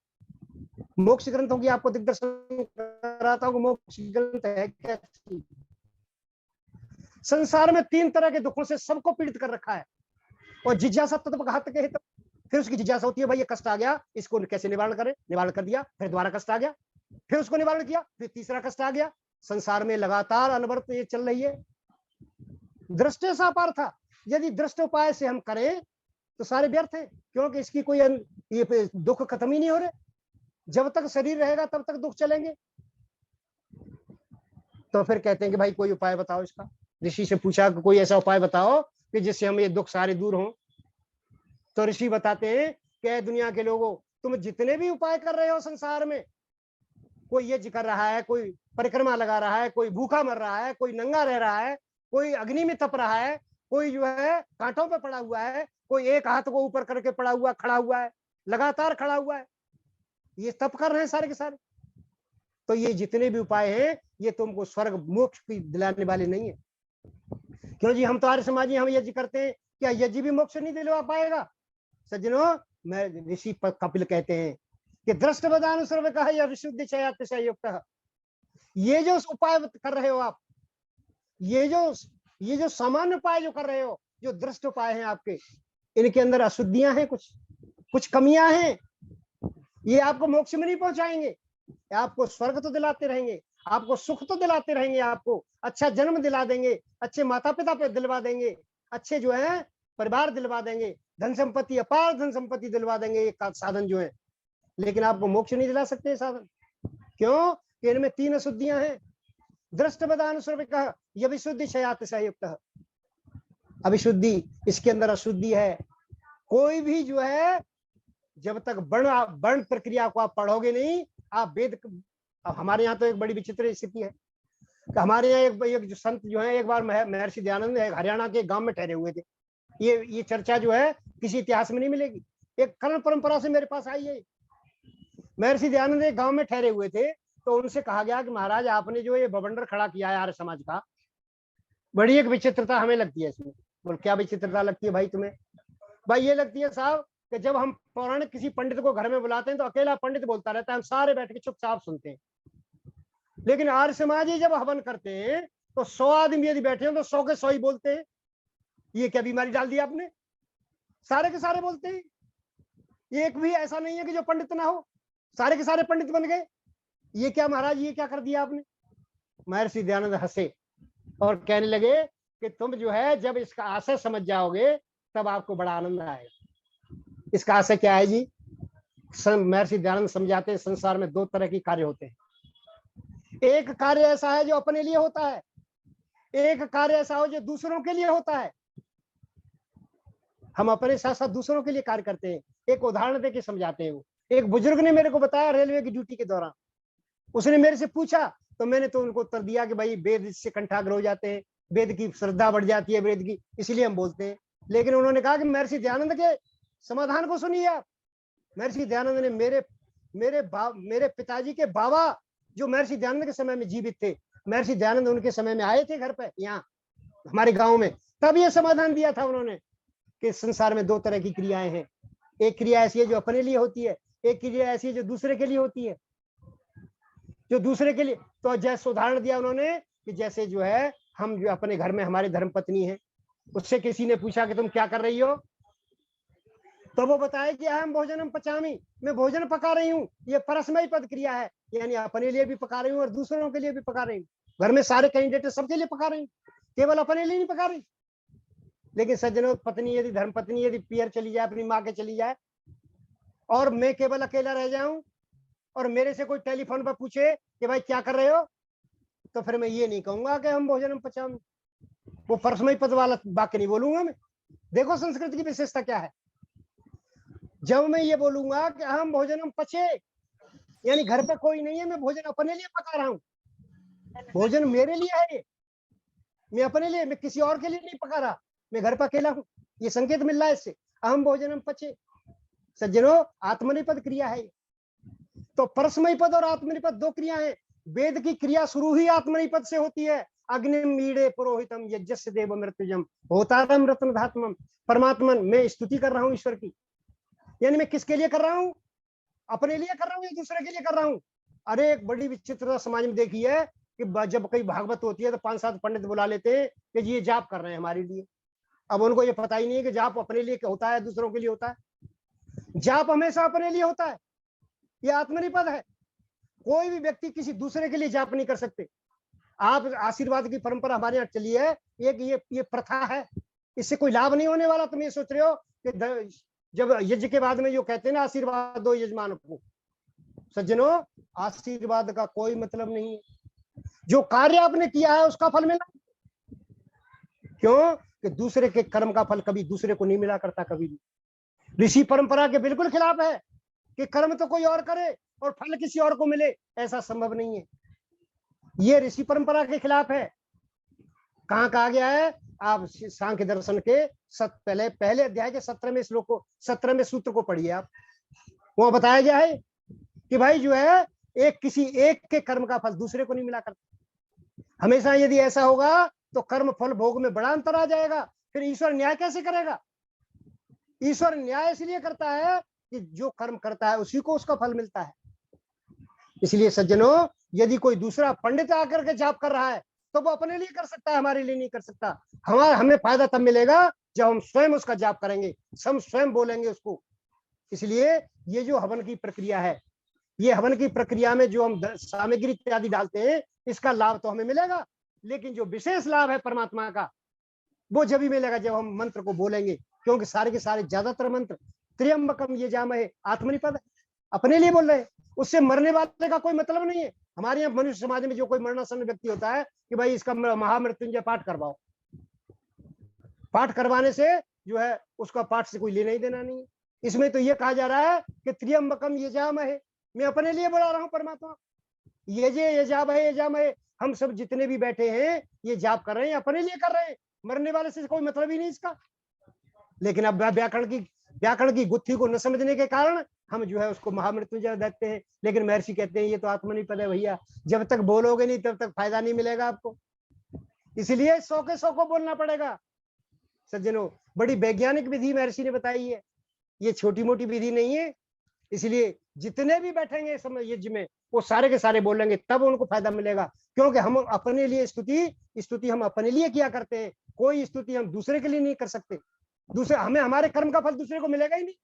मोक्ष ग्रंथों की आपको दिग्दर्शन कराता हूं। मोक्ष ग्रंथ है क्या? संसार में 3 तरह के दुखों से सबको पीड़ित कर रखा है। और जिज्ञासा तत्व घातक है। फिर उसकी जिज्ञासा होती है भाई ये कष्ट आ गया, इसको कैसे निवारण करें? निवारण कर दिया, फिर दोबारा कष्ट आ गया, फिर उसको निवारण किया, फिर तीसरा कष्ट आ गया। संसार में लगातार अनवरत ये चल रही है। दृष्टि सापार था, यदि दृष्ट उपाय से हम करें तो सारे व्यर्थ है, क्योंकि इसकी कोई ये दुख खत्म ही नहीं हो रहे। जब तक शरीर रहेगा तब तक दुख चलेंगे। तो फिर कहते हैं कि भाई कोई उपाय बताओ इसका। ऋषि से पूछा कि कोई ऐसा उपाय बताओ कि जिससे हम ये दुख सारे दूर हों। तो ऋषि बताते हैं कि दुनिया के लोगों, तुम जितने भी उपाय कर रहे हो संसार में, कोई यज्ञ कर रहा है, कोई परिक्रमा लगा रहा है, कोई भूखा मर रहा है, कोई नंगा रह रहा है, कोई अग्नि में तप रहा है, कोई जो है कांटों पे पड़ा हुआ है, कोई एक हाथ को ऊपर करके पड़ा हुआ खड़ा हुआ है, लगातार खड़ा हुआ है, ये तप कर रहे हैं सारे के सारे। तो ये जितने भी उपाय हैं ये तुमको स्वर्ग मोक्ष की दिलाने वाले नहीं है। क्यों जी? हम तो आर्य समाजी, हम यज्ञ करते हैं, क्या यज्ञ भी मोक्ष नहीं दिलवा पाएगा? सज्जनों, मैं ऋषि कपिल कहते हैं कि दृष्टवदानुसर्व कहा या विशुद्धि चयातिशय युक्त, ये जो उपाय कर रहे हो आप, ये जो सामान्य उपाय जो कर रहे हो, जो दृष्ट उपाय हैं आपके, इनके अंदर अशुद्धियां हैं, कुछ कमियां हैं, ये आपको मोक्ष में नहीं पहुंचाएंगे। आपको स्वर्ग तो दिलाते रहेंगे, आपको सुख तो दिलाते रहेंगे, आपको अच्छा जन्म दिला देंगे, अच्छे माता पिता पे दिलवा देंगे, अच्छे जो है परिवार दिलवा देंगे, धन संपत्ति, अपार धन संपत्ति दिलवा देंगे, ये साधन जो है। लेकिन आपको मोक्ष नहीं दिला सकते साधन। क्यों? कि इनमें 3 अशुद्धियां हैं। दृष्ट बदान कहा यह विशुद्धि क्षयात संयुक्त। अविशुद्धि, इसके अंदर अशुद्धि है। कोई भी जो है जब तक वर्ण प्रक्रिया को आप पढ़ोगे नहीं, आप वेद, हमारे यहाँ तो एक बड़ी विचित्र स्थिति है कि हमारे यहाँ एक जो संत जो है, एक बार महर्षि दयानंद हरियाणा के गांव में ठहरे हुए थे। ये चर्चा जो है किसी इतिहास में नहीं मिलेगी, एक कर्ण परंपरा से मेरे पास आई है। महर्षि दयानंद एक गांव में ठहरे हुए थे, तो उनसे कहा गया कि महाराज आपने जो ये बवंडर खड़ा किया है आर्य समाज का, बड़ी एक विचित्रता हमें लगती है इसमें। बोल क्या विचित्रता लगती है भाई तुम्हें? भाई ये लगती है साहब कि जब हम पौराणिक किसी पंडित को घर में बुलाते हैं तो अकेला पंडित बोलता रहता है, हम सारे बैठ के चुपचाप सुनते हैं। लेकिन आर्य समाजी जब हवन करते हैं तो 100 आदमी यदि बैठे हैं तो 100 के 100 ही बोलते हैं। ये क्या बीमारी डाल दी आपने? सारे के सारे बोलते हैं। एक भी ऐसा नहीं है कि जो पंडित ना हो, सारे के सारे पंडित बन गए। ये क्या महाराज, ये क्या कर दिया आपने? महर्षि दयानंद हंसे और कहने लगे कि तुम जो है जब इसका आशय समझ जाओगे तब आपको बड़ा आनंद आएगा। इसका आशय क्या है जी? महर्षि दयानंद समझाते हैं संसार में 2 तरह के कार्य होते हैं। एक कार्य ऐसा है जो अपने लिए होता है, एक कार्य ऐसा हो जो दूसरों के लिए होता है। हम अपने साथ साथ दूसरों के लिए कार्य करते हैं। एक उदाहरण देके समझाते हैं। वो एक बुजुर्ग ने मेरे को बताया रेलवे की ड्यूटी के दौरान, उसने मेरे से पूछा तो मैंने तो उनको उत्तर दिया कि भाई वेद से कंठाग्र हो जाते हैं, वेद की श्रद्धा बढ़ जाती है वेद की, इसलिए हम बोलते हैं। लेकिन उन्होंने कहा कि महर्षि दयानंद के समाधान को सुनिए आप। महर्षि दयानंद ने मेरे पिताजी के बाबा जो महर्षि दयानंद के समय में जीवित थे, महर्षि दयानंद उनके समय में आए थे घर पे यहाँ हमारे गांव में, तब ये समाधान दिया था उन्होंने कि संसार में 2 तरह की क्रियाएं हैं। एक क्रिया ऐसी है जो अपने लिए होती है, एक क्रिया ऐसी है जो दूसरे के लिए होती है। जो दूसरे के लिए, तो जैसे उदाहरण दिया उन्होंने कि जैसे जो है हम जो अपने घर में हमारी धर्मपत्नी है, उससे किसी ने पूछा कि तुम क्या कर रही हो, तो वो बताया कि अहम भोजनम पचामी, मैं भोजन पका रही हूँ। ये परस्मय पद क्रिया है, यानी अपने लिए भी पका रही हूँ और दूसरों के लिए भी पका रही हूँ। घर में सारे कैंडिडेट सबके लिए पका रही हूँ, केवल अपने लिए नहीं पका रही। लेकिन सज्जनों, पत्नी यदि धर्मपत्नी यदि पियर चली जाए, अपनी माँ के चली जाए, और मैं केवल अकेला रह जाऊं और मेरे से कोई टेलीफोन पर पूछे कि भाई क्या कर रहे हो, तो फिर मैं ये नहीं कहूंगा कि हम भोजनम पचामी, वो परस्मय पद वाला वाक्य नहीं बोलूंगा मैं। देखो संस्कृत की विशेषता क्या है। जब मैं ये बोलूंगा कि हम भोजनम पचे, यानी घर पे कोई नहीं है, मैं भोजन अपने लिए पका रहा हूँ, भोजन मेरे लिए है ये, मैं अपने लिए, मैं किसी और के लिए नहीं पका रहा, मैं घर पर अकेला हूँ। ये संकेत मिल रहा है इससे, अहम भोजनम पचे। सज्जनों, आत्मनिपद क्रिया है। तो परस्मय पद और आत्मनिपद 2 क्रिया है। वेद की क्रिया शुरू ही आत्मनिपद से होती है। अग्निम मीड़े पुरोहितम यज्ञस्य देव मृत्युजम होतारम रत्न धात्मम। परमात्मन, मैं स्तुति कर रहा हूँ ईश्वर की, यानी मैं किसके लिए कर रहा हूँ? अपने लिए कर रहा हूँ या दूसरे के लिए कर रहा हूँ? अरे एक बड़ी विचित्रता समाज में देखी है कि जब कहीं भागवत होती है तो 5-7 पंडित बुला लेते हैं कि जी ये जाप कर रहे हैं हमारे लिए। अब उनको ये पता ही नहीं है कि जाप अपने लिए होता है, दूसरों के लिए होता है। जाप हमेशा अपने लिए होता है, ये आत्मनिपद है। कोई भी व्यक्ति किसी दूसरे के लिए जाप नहीं कर सकते। आप आशीर्वाद की परंपरा हमारे यहाँ चली है, ये प्रथा है, इससे कोई लाभ नहीं होने वाला। तुम ये सोच रहे हो कि जब यज्ञ के बाद में जो कहते हैं ना आशीर्वाद दो यजमान को, सज्जनों आशीर्वाद का कोई मतलब नहीं है। जो कार्य आपने किया है उसका फल मिला। क्यों? कि दूसरे के कर्म का फल कभी दूसरे को नहीं मिला करता, कभी भी। ऋषि परंपरा के बिल्कुल खिलाफ है कि कर्म तो कोई और करे और फल किसी और को मिले, ऐसा संभव नहीं है। ये ऋषि परंपरा के खिलाफ है। कहाँ कहा गया है? आप सांख्य दर्शन के पहले अध्याय के 17वें श्लोक को, 17वें सूत्र को पढ़िए आप। वहां बताया गया है कि भाई जो है किसी एक के कर्म का फल दूसरे को नहीं मिला करता। हमेशा यदि ऐसा होगा तो कर्म फल भोग में बड़ा अंतर आ जाएगा। फिर ईश्वर न्याय कैसे करेगा? ईश्वर न्याय इसलिए करता है कि जो कर्म करता है उसी को उसका फल मिलता है। इसलिए सज्जनों, यदि कोई दूसरा पंडित आकर के जाप कर रहा है तो वो अपने लिए कर सकता है, हमारे लिए नहीं कर सकता। हमें फायदा तब मिलेगा जब हम स्वयं उसका जाप करेंगे, हम स्वयं बोलेंगे उसको। इसलिए ये जो हवन की प्रक्रिया है, ये हवन की प्रक्रिया में जो हम सामग्री इत्यादि डालते हैं, इसका लाभ तो हमें मिलेगा, लेकिन जो विशेष लाभ है परमात्मा का, वो जब ही मिलेगा जब हम मंत्र को बोलेंगे। क्योंकि सारे के सारे ज्यादातर मंत्र त्र्यंबकम यजामहे आत्मनिपद अपने लिए बोल रहे हैं, उससे मरने वाले का कोई मतलब नहीं है। हमारे यहाँ मनुष्य समाज में जो कोई मरणासन्न व्यक्ति होता है कि भाई इसका महामृत्युंजय पाठ करवाओ, पाठ करवाने से जो है उसका पाठ से कोई लेना ही देना नहीं है। इसमें तो ये कहा जा रहा है कि त्र्यंबकम यजामहे, मैं अपने लिए बुला रहा हूं परमात्मा, यजे यजामहे यजामहे, हम सब जितने भी बैठे हैं ये जाप कर रहे हैं, अपने लिए कर रहे हैं, मरने वाले से कोई मतलब ही नहीं इसका। लेकिन अब व्याकरण की गुत्थी को न समझने के कारण हम जो है उसको महामृत्युंजय देते हैं। लेकिन महर्षि कहते हैं ये तो आत्मनिपद है भैया, जब तक बोलोगे नहीं तब तक फायदा नहीं मिलेगा आपको, इसलिए 100 के 100 को बोलना पड़ेगा। सज्जनों, बड़ी वैज्ञानिक विधि महर्षि ने बताई है, ये छोटी मोटी विधि नहीं है। इसलिए जितने भी बैठेंगे इस समय यज्ञ में, वो सारे के सारे बोलेंगे, तब उनको फायदा मिलेगा। क्योंकि हम अपने लिए स्तुति हम अपने लिए किया करते हैं, कोई स्तुति हम दूसरे के लिए नहीं कर सकते। दूसरे हमें हमारे कर्म का फल दूसरे को मिलेगा ही नहीं,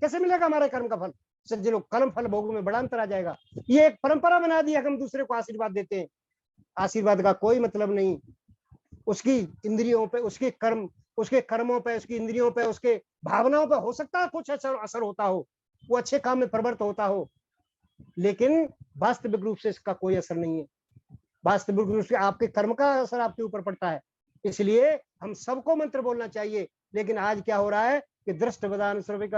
कैसे मिलेगा हमारे कर्म का फल? सज्जनों, कर्म फल भोग में बड़ा अंतर आ जाएगा। ये एक परंपरा बना दी है, हम दूसरे को आशीर्वाद देते हैं, आशीर्वाद का कोई मतलब नहीं। उसकी इंद्रियों पे, उसके कर्मों पे, उसकी इंद्रियों पे, उसके भावनाओं पे हो सकता है कुछ असर होता हो, वो अच्छे काम में प्रवृत्त होता हो, लेकिन वास्तविक रूप से इसका कोई असर नहीं है। वास्तविक रूप से आपके कर्म का असर आपके ऊपर पड़ता है। इसलिए हम सबको मंत्र बोलना चाहिए। लेकिन आज क्या हो रहा है कि दृष्ट वदान श्रविक,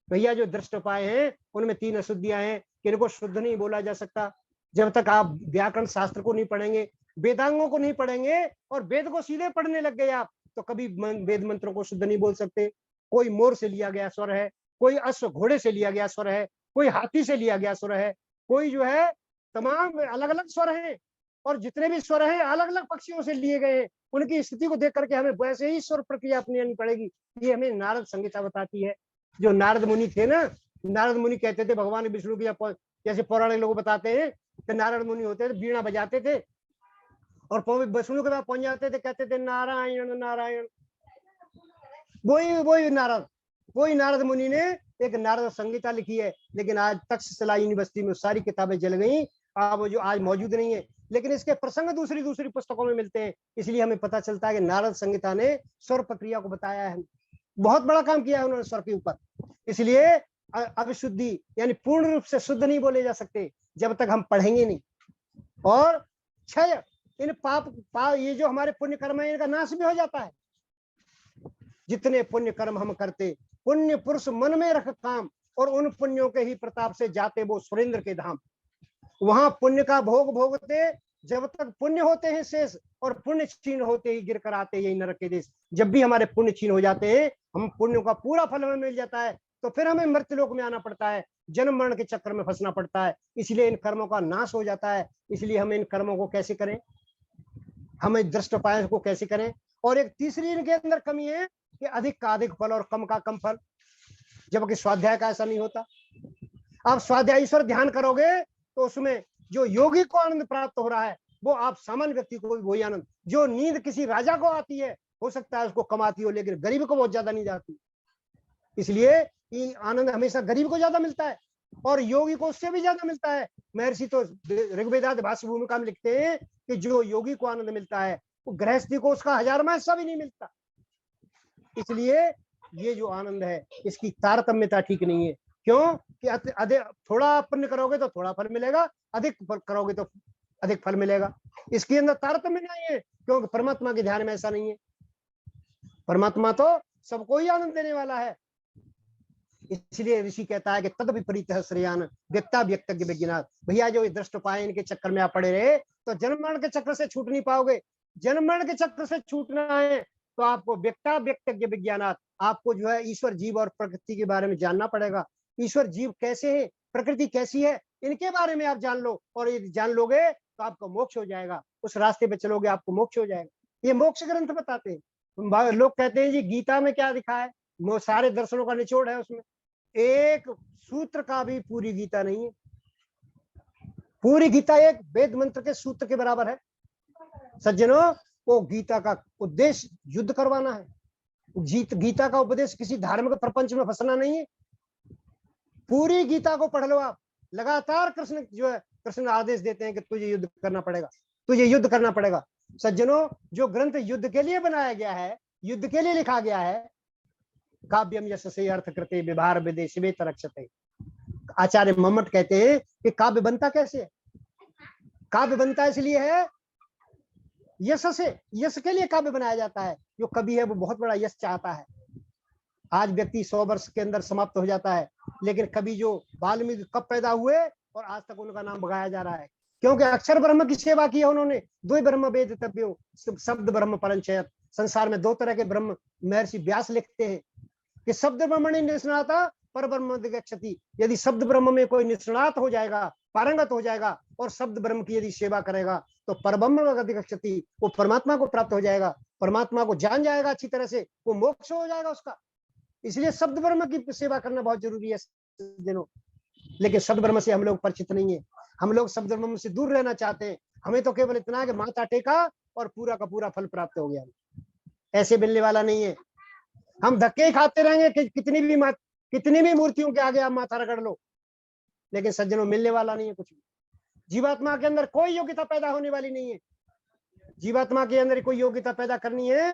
भैया जो दृष्ट उपाय हैं उनमें 3 अशुद्धियां हैं कि इनको शुद्ध नहीं बोला जा सकता। जब तक आप व्याकरण शास्त्र को नहीं पढ़ेंगे, वेदांगों को नहीं पढ़ेंगे और वेद को सीधे पढ़ने लग गए आप, तो कभी वेद मंत्रों को शुद्ध नहीं बोल सकते। कोई मोर से लिया गया स्वर है, कोई अश्व घोड़े से लिया गया स्वर है, कोई हाथी से लिया गया स्वर है, कोई जो है तमाम अलग अलग स्वर हैं, और जितने भी स्वर हैं अलग अलग पक्षियों से लिए गए हैं। उनकी स्थिति को देख करके हमें वैसे ही स्वर प्रक्रिया अपनानी पड़ेगी। ये हमें नारद संहिता बताती है। जो नारद मुनि थे ना, नारद मुनि कहते थे भगवान विष्णु की, जैसे पौराणिक लोग बताते हैं कि नारद मुनि होते थे, बीड़ा बजाते थे और विष्णु के पास पहुंच जाते थे, कहते थे नारायण नारायण। वही नारद मुनि ने एक नारद संहिता लिखी है, लेकिन आज तक्षशिला यूनिवर्सिटी में सारी किताबें जल गई, अब जो आज मौजूद नहीं है। लेकिन इसके प्रसंग दूसरी पुस्तकों में मिलते हैं, इसलिए हमें पता चलता है कि नारद संहिता ने स्वर प्रक्रिया को बताया है। बहुत बड़ा काम किया है उन्होंने स्वर के ऊपर। इसलिए अविशुद्धि यानी पूर्ण रूप से शुद्ध नहीं बोले जा सकते जब तक हम पढ़ेंगे नहीं। और क्षय, इन पाप ये जो हमारे पुण्य कर्म है, इनका नाश भी हो जाता है। जितने पुण्य कर्म हम करते, पुण्य पुरुष मन में रख काम, और उन पुण्यों के ही प्रताप से जाते वो सुरेंद्र के धाम। वहां पुण्य का भोग भोगते जब तक पुण्य होते हैं शेष, और पुण्य छीन होते ही गिर कर आते यही नरक के देश। जब भी हमारे पुण्य छीन हो जाते हैं, हम पुण्यों का पूरा फल हमें मिल जाता है, तो फिर हमें मृत्युलोक में आना पड़ता है, जन्म मरण के चक्कर में फंसना पड़ता है। इसलिए इन कर्मों का नाश हो जाता है। इसलिए हमें इन कर्मों को कैसे करें, हमें दृष्ट उपाय को कैसे करें। और एक तीसरी इनके अंदर कमी है कि अधिक का अधिक फल और कम का कम फल, जबकि स्वाध्याय का ऐसा नहीं होता। आप स्वाध्याय ईश्वर ध्यान करोगे तो उसमें जो योगी को आनंद प्राप्त हो रहा है, वो आप सामान्य व्यक्ति को भी वही आनंद। जो नींद किसी राजा को आती है, हो सकता है उसको कम आती हो, लेकिन गरीब को बहुत ज्यादा नींद आती। इसलिए ये आनंद हमेशा गरीब को ज्यादा मिलता है और योगी को उससे भी ज्यादा मिलता है। महर्षि तो ऋग्वेदादि भाष्य भूमिका में लिखते हैं कि जो योगी को आनंद मिलता है, वो गृहस्थी को उसका 1000वां हिस्सा भी नहीं मिलता। इसलिए ये जो आनंद है, इसकी तारतम्यता ठीक नहीं है। क्यों कि अधिक थोड़ा पुण्य करोगे तो थोड़ा फल मिलेगा, अधिक करोगे तो अधिक फल मिलेगा। इसके अंदर तारतम्य नहीं है, क्योंकि परमात्मा के ध्यान में ऐसा नहीं है। परमात्मा तो सबको ही आनंद देने वाला है। इसलिए ऋषि कहता है कि तद विपरीत श्रेयान व्यक्ता व्यक्तज्ञ विज्ञान। भैया जो दृष्ट उपाय इनके चक्कर में आप पड़े रहे, तो जन्म मरण के चक्र से छूट नहीं पाओगे। जन्म मरण के चक्र से छूटना है तो आपको व्यक्ता व्यक्तज्ञ विज्ञानात, आपको जो है ईश्वर जीव और प्रकृति के बारे में जानना पड़ेगा। ईश्वर जीव कैसे है, प्रकृति कैसी है, इनके बारे में आप जान लो, और ये जान लोगे तो आपको मोक्ष हो जाएगा। उस रास्ते पे चलोगे आपको मोक्ष हो जाएगा। ये मोक्ष ग्रंथ बताते हैं। लोग कहते हैं जी गीता में क्या लिखा है, वो सारे दर्शनों का निचोड़ है, उसमें एक सूत्र का भी पूरी गीता नहीं है। पूरी गीता एक वेद मंत्र के सूत्र के बराबर है। सज्जनों, वो गीता का उद्देश्य युद्ध करवाना है। गीता का उपदेश किसी धार्मिक प्रपंच में फंसना नहीं है। पूरी गीता को पढ़ लो आप, लगातार कृष्ण जो है, कृष्ण आदेश देते हैं कि तुझे युद्ध करना पड़ेगा, तुझे युद्ध करना पड़ेगा। सज्जनों, जो ग्रंथ युद्ध के लिए बनाया गया है, युद्ध के लिए लिखा गया है, काव्यम यशसे अर्थ कृते विभार विदेशिवे तरक्षते। आचार्य मम्मट कहते हैं कि काव्य बनता कैसे है? काव्य बनता इसलिए है यश से, यश के लिए काव्य बनाया जाता है। जो कवि है वो बहुत बड़ा यश चाहता है। आज व्यक्ति 100 वर्ष के अंदर समाप्त हो जाता है, लेकिन कवि जो वाल्मीकि कब पैदा हुए और आज तक उनका नाम बगाया जा रहा है, क्योंकि अक्षर ब्रह्म की सेवा की है उन्होंने। द्वै ब्रह्म वेदितव्यो शब्द ब्रह्म परंचयत। संसार में दो तरह के ब्रह्म महर्षि व्यास लिखते हैं कि शब्द ब्रह्मणि निष्णाता पर ब्रह्म दिगच्छति। यदि शब्द ब्रह्म में कोई निष्णात हो जाएगा, पारंगत हो जाएगा और शब्द ब्रह्म की यदि सेवा करेगा तो परब्रह्म दिगच्छति, वो परमात्मा को प्राप्त हो जाएगा, परमात्मा को जान जाएगा अच्छी तरह से, वो मोक्ष हो जाएगा उसका। इसलिए शब्द ब्रह्म की सेवा करना बहुत जरूरी है दिनों। लेकिन शब्द ब्रह्म से हम लोग परिचित नहीं है, हम लोग शब्द ब्रह्म से दूर रहना चाहते हैं। हमें तो केवल इतना है कि माथा टेका और पूरा का पूरा फल प्राप्त हो गया। ऐसे मिलने वाला नहीं है। हम धक्के खाते रहेंगे कि कितनी भी मूर्तियों के आगे आप माथा रगड़ लो, लेकिन सज्जनों मिलने वाला नहीं है कुछ भी। जीवात्मा के अंदर कोई योग्यता पैदा होने वाली नहीं है। जीवात्मा के अंदर कोई योग्यता पैदा करनी है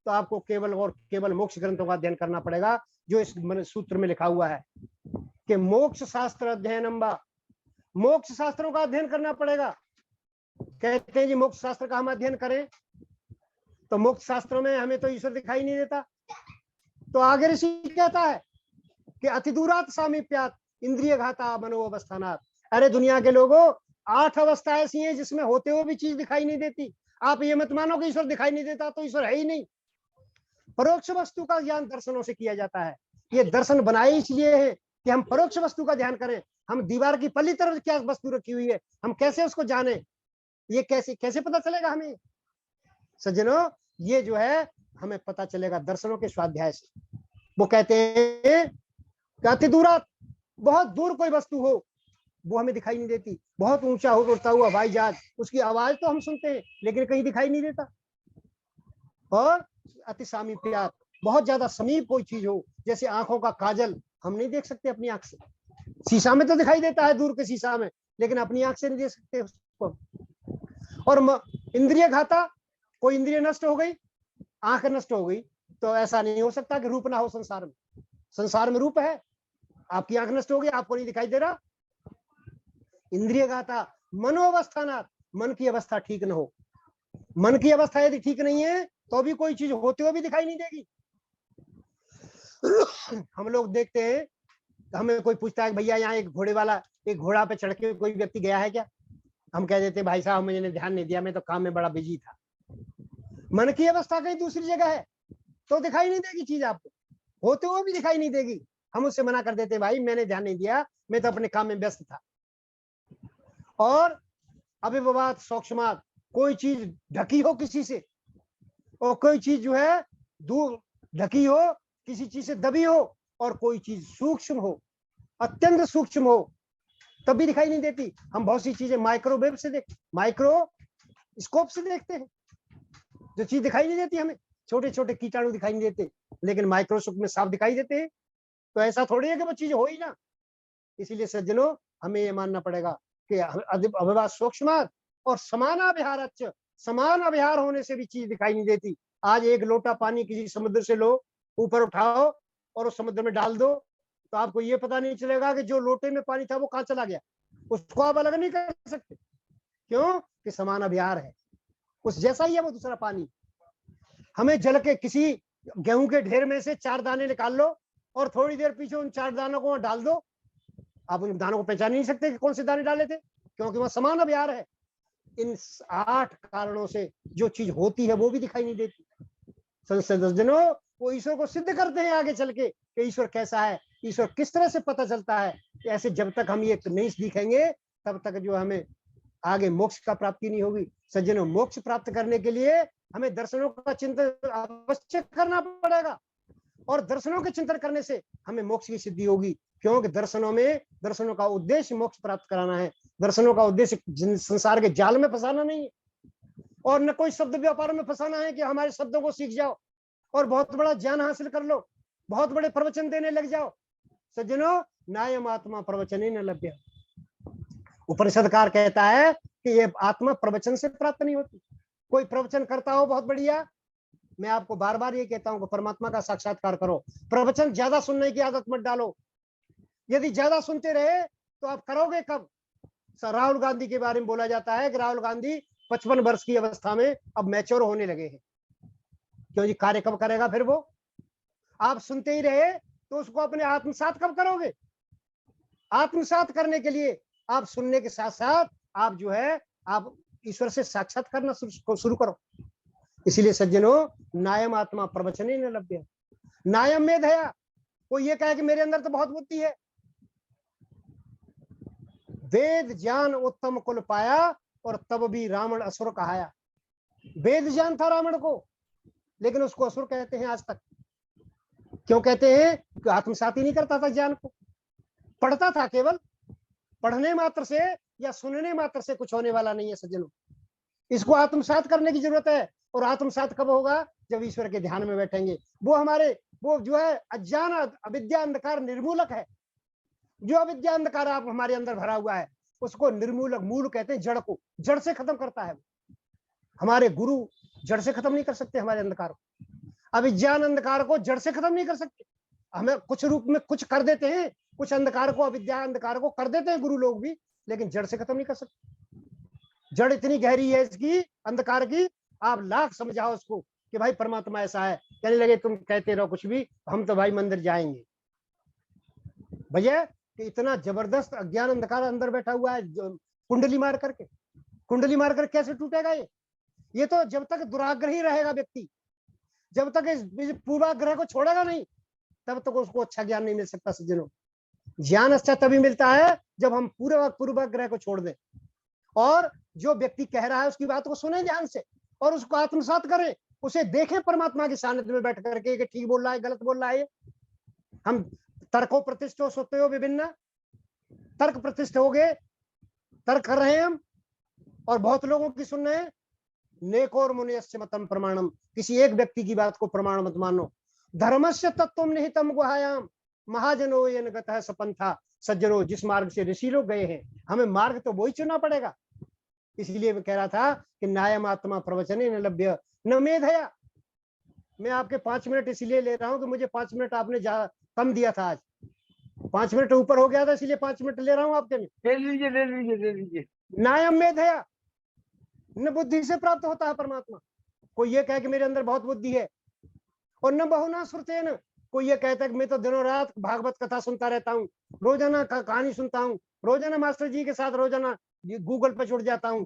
तो आपको केवल और केवल मोक्ष ग्रंथों का अध्ययन करना पड़ेगा, जो इस सूत्र में लिखा हुआ है कि मोक्ष शास्त्र अध्ययनम वा, मोक्ष शास्त्रों का अध्ययन करना पड़ेगा। कहते हैं जी मोक्ष शास्त्र का हम अध्ययन करें, तो मोक्ष शास्त्रों में हमें तो ईश्वर दिखाई नहीं देता। तो आगे ऋषि कहता है कि अतिदूरात सामीप्यात इंद्रिय घाता मनोवस्थानात। अरे दुनिया के लोगों, 8 अवस्था ऐसी हैं जिसमें होते हुए भी चीज दिखाई नहीं देती। आप ये मत मानो कि ईश्वर दिखाई नहीं देता तो ईश्वर है ही नहीं। परोक्ष वस्तु का ज्ञान दर्शनों से किया जाता है। ये दर्शन बनाए इसलिए है कि हम परोक्ष वस्तु का ध्यान करें। हम दीवार की पल्ली तरफ क्या वस्तु रखी हुई है, हम कैसे उसको जाने, ये कैसे पता चलेगा हमें? सज्जनों, ये जो है हमें पता चलेगा दर्शनों के स्वाध्याय से। वो कहते हैं कि अति दूरा, बहुत दूर कोई वस्तु हो वो हमें दिखाई नहीं देती। बहुत ऊंचा हो उड़ता हुआ हवाई जहाज, उसकी आवाज तो हम सुनते हैं लेकिन कहीं दिखाई नहीं देता। और अति सामीप्यात, बहुत ज्यादा समीप कोई चीज हो, जैसे आंखों का काजल हम नहीं देख सकते अपनी आंख से। शीशा में तो दिखाई देता है, दूर के शीशा में, लेकिन अपनी आंख से नहीं देख सकते उसको। और इंद्रिय घाता, कोई इंद्रिय नष्ट हो गई, आंख नष्ट हो गई, तो ऐसा नहीं हो सकता कि रूप ना हो संसार में। संसार में रूप है, आपकी आंख नष्ट हो गई, आपको नहीं दिखाई दे रहा। इंद्रिय घाता मनोवस्थानात, मन की अवस्था ठीक न हो। मन की अवस्था यदि ठीक नहीं है तो भी कोई चीज होते हुए भी दिखाई नहीं देगी। हम लोग देखते हैं, हमें कोई पूछता है भैया यहाँ एक घोड़े वाला, एक घोड़ा पे चढ़ के कोई व्यक्ति गया है क्या? हम कह देते भाई साहब मैंने ध्यान नहीं दिया, मैं तो काम में बड़ा बिजी था। मन की अवस्था कहीं दूसरी जगह है तो दिखाई नहीं देगी चीज, आपको होते हुए भी दिखाई नहीं देगी। हम उससे मना कर देते भाई मैंने ध्यान नहीं दिया, मैं तो अपने काम में व्यस्त था। और अभिभवात सूक्ष्मात, कोई चीज ढकी हो किसी से, और कोई चीज जो है दूर ढकी हो, किसी चीज से दबी हो, और कोई चीज सूक्ष्म हो, अत्यंत सूक्ष्म हो, तब भी दिखाई नहीं देती। हम बहुत सी चीजें माइक्रोवेव से माइक्रोस्कोप से देखते हैं, जो चीज दिखाई नहीं देती हमें। छोटे छोटे कीटाणु दिखाई नहीं देते, लेकिन माइक्रोस्कोप में साफ दिखाई देते हैं। तो ऐसा थोड़ी है कि वो चीज हो ही ना। इसीलिए सज्जनों, हमें ये मानना पड़ेगा कि अभिभाव सूक्ष्मात और समानाविहारच्च, समान अभिहार होने से भी चीज दिखाई नहीं देती। आज एक लोटा पानी किसी समुद्र से लो, ऊपर उठाओ और उस समुद्र में डाल दो, तो आपको ये पता नहीं चलेगा कि जो लोटे में पानी था वो कहाँ चला गया। उसको आप अलग नहीं कर सकते, क्यों कि समान अभिहार है, उस जैसा ही है वो दूसरा पानी। हमें जल के किसी गेहूं के ढेर में से 4 दाने निकाल लो और थोड़ी देर पीछे उन 4 दानों को डाल दो, आप उन दानों को पहचान नहीं सकते कि कौन से दाने डाले थे, क्योंकि वह समान अभिहार है। इन 8 कारणों से जो चीज होती है वो भी दिखाई नहीं देती। सज्जनों, वो ईश्वर को सिद्ध करते हैं आगे चल के कि ईश्वर कैसा है, ईश्वर किस तरह से पता चलता है। ऐसे जब तक हम ये नहीं दिखेंगे तब तक जो हमें आगे मोक्ष का प्राप्ति नहीं होगी। सज्जनों, मोक्ष प्राप्त करने के लिए हमें दर्शनों का चिंतन अवश्य करना पड़ेगा, और दर्शनों के चिंतन करने से हमें मोक्ष की सिद्धि होगी, क्योंकि दर्शनों का उद्देश्य मोक्ष प्राप्त कराना है। दर्शनों का उद्देश्य संसार के जाल में फंसाना नहीं है, और न कोई शब्द व्यापार में फंसाना है कि हमारे शब्दों को सीख जाओ और बहुत बड़ा ज्ञान हासिल कर लो, बहुत बड़े प्रवचन देने लग जाओ। सज्जनों, नायम आत्मा प्रवचन न लभ्य, उपनिषदकार कहता है कि ये आत्मा प्रवचन से प्राप्त नहीं होती। कोई प्रवचन करता हो बहुत बढ़िया, मैं आपको बार बार ये कहता हूं कि परमात्मा का साक्षात्कार करो, प्रवचन ज्यादा सुनने की आदत मत डालो। यदि ज्यादा सुनते रहे तो आप करोगे कब? राहुल गांधी के बारे में बोला जाता है कि राहुल गांधी 55 वर्ष की अवस्था में अब मैच्योर होने लगे हैं। क्यों जी? कार्य कब करेगा फिर वो? आप सुनते ही रहे तो उसको अपने आत्मसात कब करोगे? आत्मसात करने के लिए आप सुनने के साथ साथ आप जो है आप ईश्वर से साक्षात करना शुरू करो। इसीलिए सज्जनों, नायम आत्मा प्रवचने न लभ्य, नायम में दया। कोई ये कहे कि मेरे अंदर तो बहुत बुद्धि है, वेद ज्ञान उत्तम कुल पाया और तब भी रावण असुर कहाया। वेद ज्ञान था रावण को, लेकिन उसको असुर कहते हैं आज तक। क्यों कहते हैं? कि आत्मसात ही नहीं करता था ज्ञान को, पढ़ता था केवल। पढ़ने मात्र से या सुनने मात्र से कुछ होने वाला नहीं है सज्जनों, इसको आत्मसात करने की जरूरत है। और आत्मसात कब होगा? जब ईश्वर के ध्यान में बैठेंगे। वो जो है अज्ञान अविद्या अंधकार निर्मूलक है। जो अविद्या अंधकार आप हमारे अंदर भरा हुआ है उसको निर्मूलक, मूल कहते हैं जड़ को, जड़ से खत्म करता है। हमारे गुरु जड़ से खत्म नहीं कर सकते हमारे अंधकार को, अविज्ञान अंधकार को जड़ से खत्म नहीं कर सकते। हमें कुछ रूप में कुछ कर देते हैं, कुछ अंधकार को, अविद्या अंधकार को कर देते हैं गुरु लोग भी, लेकिन जड़ से खत्म नहीं कर सकते। जड़ इतनी गहरी है इसकी अंधकार की, आप लाख समझाओ उसको कि भाई परमात्मा ऐसा है, कहने लगे तुम कहते रहो कुछ भी, हम तो भाई मंदिर जाएंगे। भैया कि इतना जबरदस्त अज्ञान अंधकार अंदर बैठा हुआ है, कुंडली मार करके, कुंडली मार कर कैसे टूटेगा ये तो जब तक दुराग्रही रहेगा व्यक्ति, जब तक इस पूर्वाग्रह को छोड़ेगा नहीं, तब तक उसको अच्छा ज्ञान नहीं मिल सकता सज्जनों। ज्ञान अच्छा तभी मिलता है जब हम पूर्वाग्रह को छोड़ दें, और जो व्यक्ति कह रहा है उसकी बात को सुने ध्यान से और उसको आत्मसात करें, उसे देखें परमात्मा के सानिध्य में बैठ करके कि ठीक बोल रहा है, गलत बोल रहा है। हम तर्कों प्रतिष्ठो सोते विभिन्न, तर्क प्रतिष्ठ हो गए, तर्क कर रहे हैं हम और बहुत लोगों की सुन रहे हैं। नेकोर मुनियस्य मतम प्रमाणम, किसी एक व्यक्ति की बात को प्रमाण मत मानो। धर्मस्य तत्वम निहितम गुहायाम महाजनो येन गतः सपंथा। सज्जनों, जिस मार्ग से ऋषि लोग गए हैं, हमें मार्ग तो वही चुनना पड़ेगा। इसलिए मैं कह रहा था कि नायम आत्मा प्रवचने न लभ्य न मेधया। मैं आपके 5 मिनट इसलिए ले रहा हूं कि मुझे 5 मिनट आपने कम दिया था, आज 5 मिनट ऊपर हो गया था, इसलिए 5 मिनट ले रहा हूं आपके में। ले लीजिए ले लीजिए ले लीजिए। नायम मेधया, न बुद्धि से प्राप्त होता है परमात्मा। कोई ये कहे कि मेरे अंदर बहुत बुद्धि है, और न बहुना श्रुतेन, कोई ये कहता है कि मैं तो दिनों रात भागवत कथा सुनता रहता हूँ, रोजाना कहानी सुनता हूँ, रोजाना मास्टर जी के साथ रोजाना गूगल पर जुड़ जाता हूँ,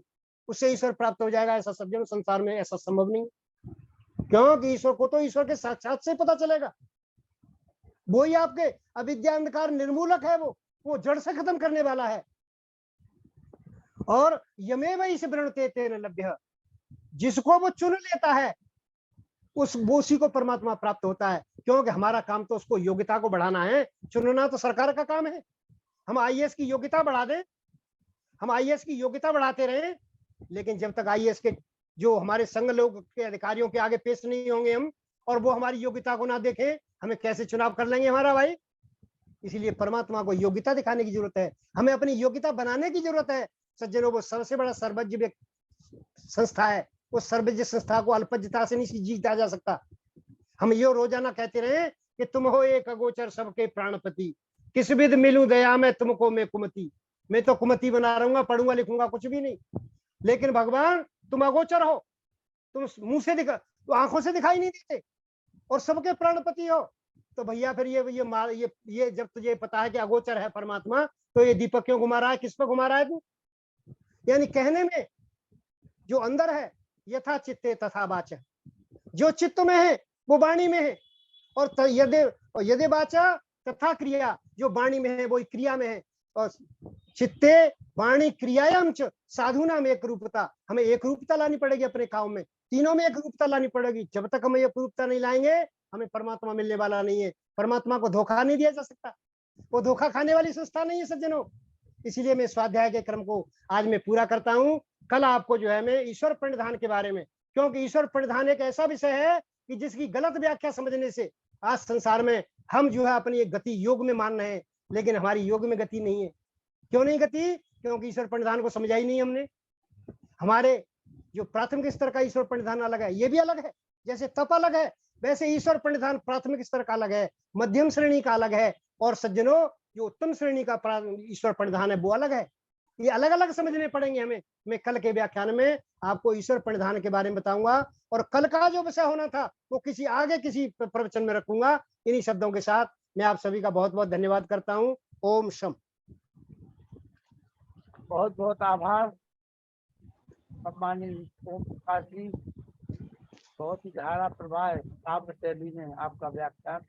उससे ईश्वर प्राप्त हो जाएगा। ऐसा सज्जन संसार में ऐसा संभव नहीं, क्योंकि ईश्वर को तो ईश्वर के साक्षात से पता चलेगा। वही आपके अविद्या अंधकार निर्मूलक है, वो जड़ से खत्म करने वाला है। और यमेव इस वृणते तेन लभ्य, जिसको वो चुन लेता है उसी को परमात्मा प्राप्त होता है। क्योंकि हमारा काम तो उसको योग्यता को बढ़ाना है, चुनना तो सरकार का काम है। हम आईएएस की योग्यता बढ़ा दें, हम आईएएस की योग्यता बढ़ाते रहे, लेकिन जब तक आईएएस के जो हमारे संघ लोग के अधिकारियों के आगे पेश नहीं होंगे हम, और वो हमारी योग्यता को ना देखें, हमें कैसे चुनाव कर लेंगे हमारा भाई। इसलिए परमात्मा को योग्यता दिखाने की जरूरत है, हमें अपनी योग्यता बनाने की जरूरत है। सज्जनों, वो सबसे बड़ा सर्वज्ञ संस्था है, उस सर्वज्ञ संस्था को अल्पज्ञता से नहीं जीता जा सकता। हम ये रोजाना कहते रहे कि तुम हो एक अगोचर सबके प्राणपति, किस विध मिलूं दया में तुमको मैं कुमति। मैं तो कुमति बना रहूंगा, पढ़ूंगा लिखूंगा कुछ भी नहीं, लेकिन भगवान तुम अगोचर हो, तुम मुंह से तो आंखों से दिखाई नहीं देते और सबके प्राणपति हो। तो भैया फिर ये जब तुझे पता है कि अगोचर है परमात्मा, तो ये दीपक क्यों घुमा रहा है, किस पर घुमा रहा है तू? यानी कहने में जो अंदर है, यथा चित्ते तथा वाचा, जो चित्त में है वो वाणी में है, और यदि वाचा तथा क्रिया, जो वाणी में है वो क्रिया में है। और चित्ते वाणी क्रियायाम च साधुनाम एक रूपता, हमें एक रूपता लानी पड़ेगी अपने काम में, तीनों में एक रूपता लानी पड़ेगी। जब तक हम एक रूपता नहीं लाएंगे, हमें परमात्मा मिलने वाला नहीं है। परमात्मा को धोखा नहीं दिया जा सकता, वो धोखा खाने वाली संस्था नहीं है सज्जनों। इसीलिए मैं स्वाध्याय के क्रम को आज मैं पूरा करता हूँ। कल आपको जो है मैं ईश्वर प्रणिधान के बारे में, क्योंकि ईश्वर प्रणिधान एक ऐसा विषय है कि जिसकी गलत व्याख्या समझने से आज संसार में हम जो है अपनी एक गति योग में मान रहे हैं, लेकिन हमारी योग में गति नहीं है। क्यों नहीं गति? क्योंकि ईश्वर प्रणिधान को समझा ही नहीं हमने। हमारे जो प्राथमिक स्तर का ईश्वर प्रणिधान अलग है, ये भी अलग है। जैसे तप अलग है, वैसे ईश्वर प्रणिधान प्राथमिक स्तर का अलग है, मध्यम श्रेणी का अलग है, और सज्जनों जो उत्तम श्रेणी का ईश्वर प्रणिधान है वो अलग है। ये अलग अलग समझने पड़ेंगे हमें। मैं कल के व्याख्यान में आपको ईश्वर प्रणिधान के बारे में बताऊंगा, और कल का जो विषय होना था वो किसी प्रवचन में रखूंगा। इन्हीं शब्दों के साथ मैं आप सभी का बहुत बहुत धन्यवाद करता हूं। ओम शम। बहुत बहुत आभार सम्मानित ओम प्रकाश जी। बहुत ही धारा प्रवाह काव्य शैली में आपका व्याख्यान।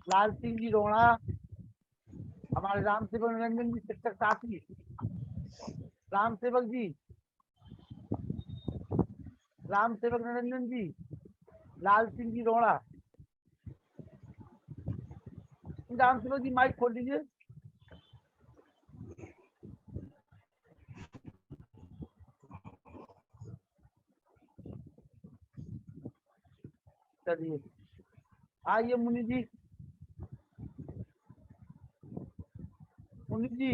लाल सिंह जी रोहड़ा, हमारे राम सेवक निरंजन जी शिक्षक साथी, राम सेवक जी, राम सेवक निरंजन जी, लाल सिंह जी रोहड़ा, राम सेवक जी माइक खोल दीजिए। चलिए आइए मुनि जी, मुनि जी।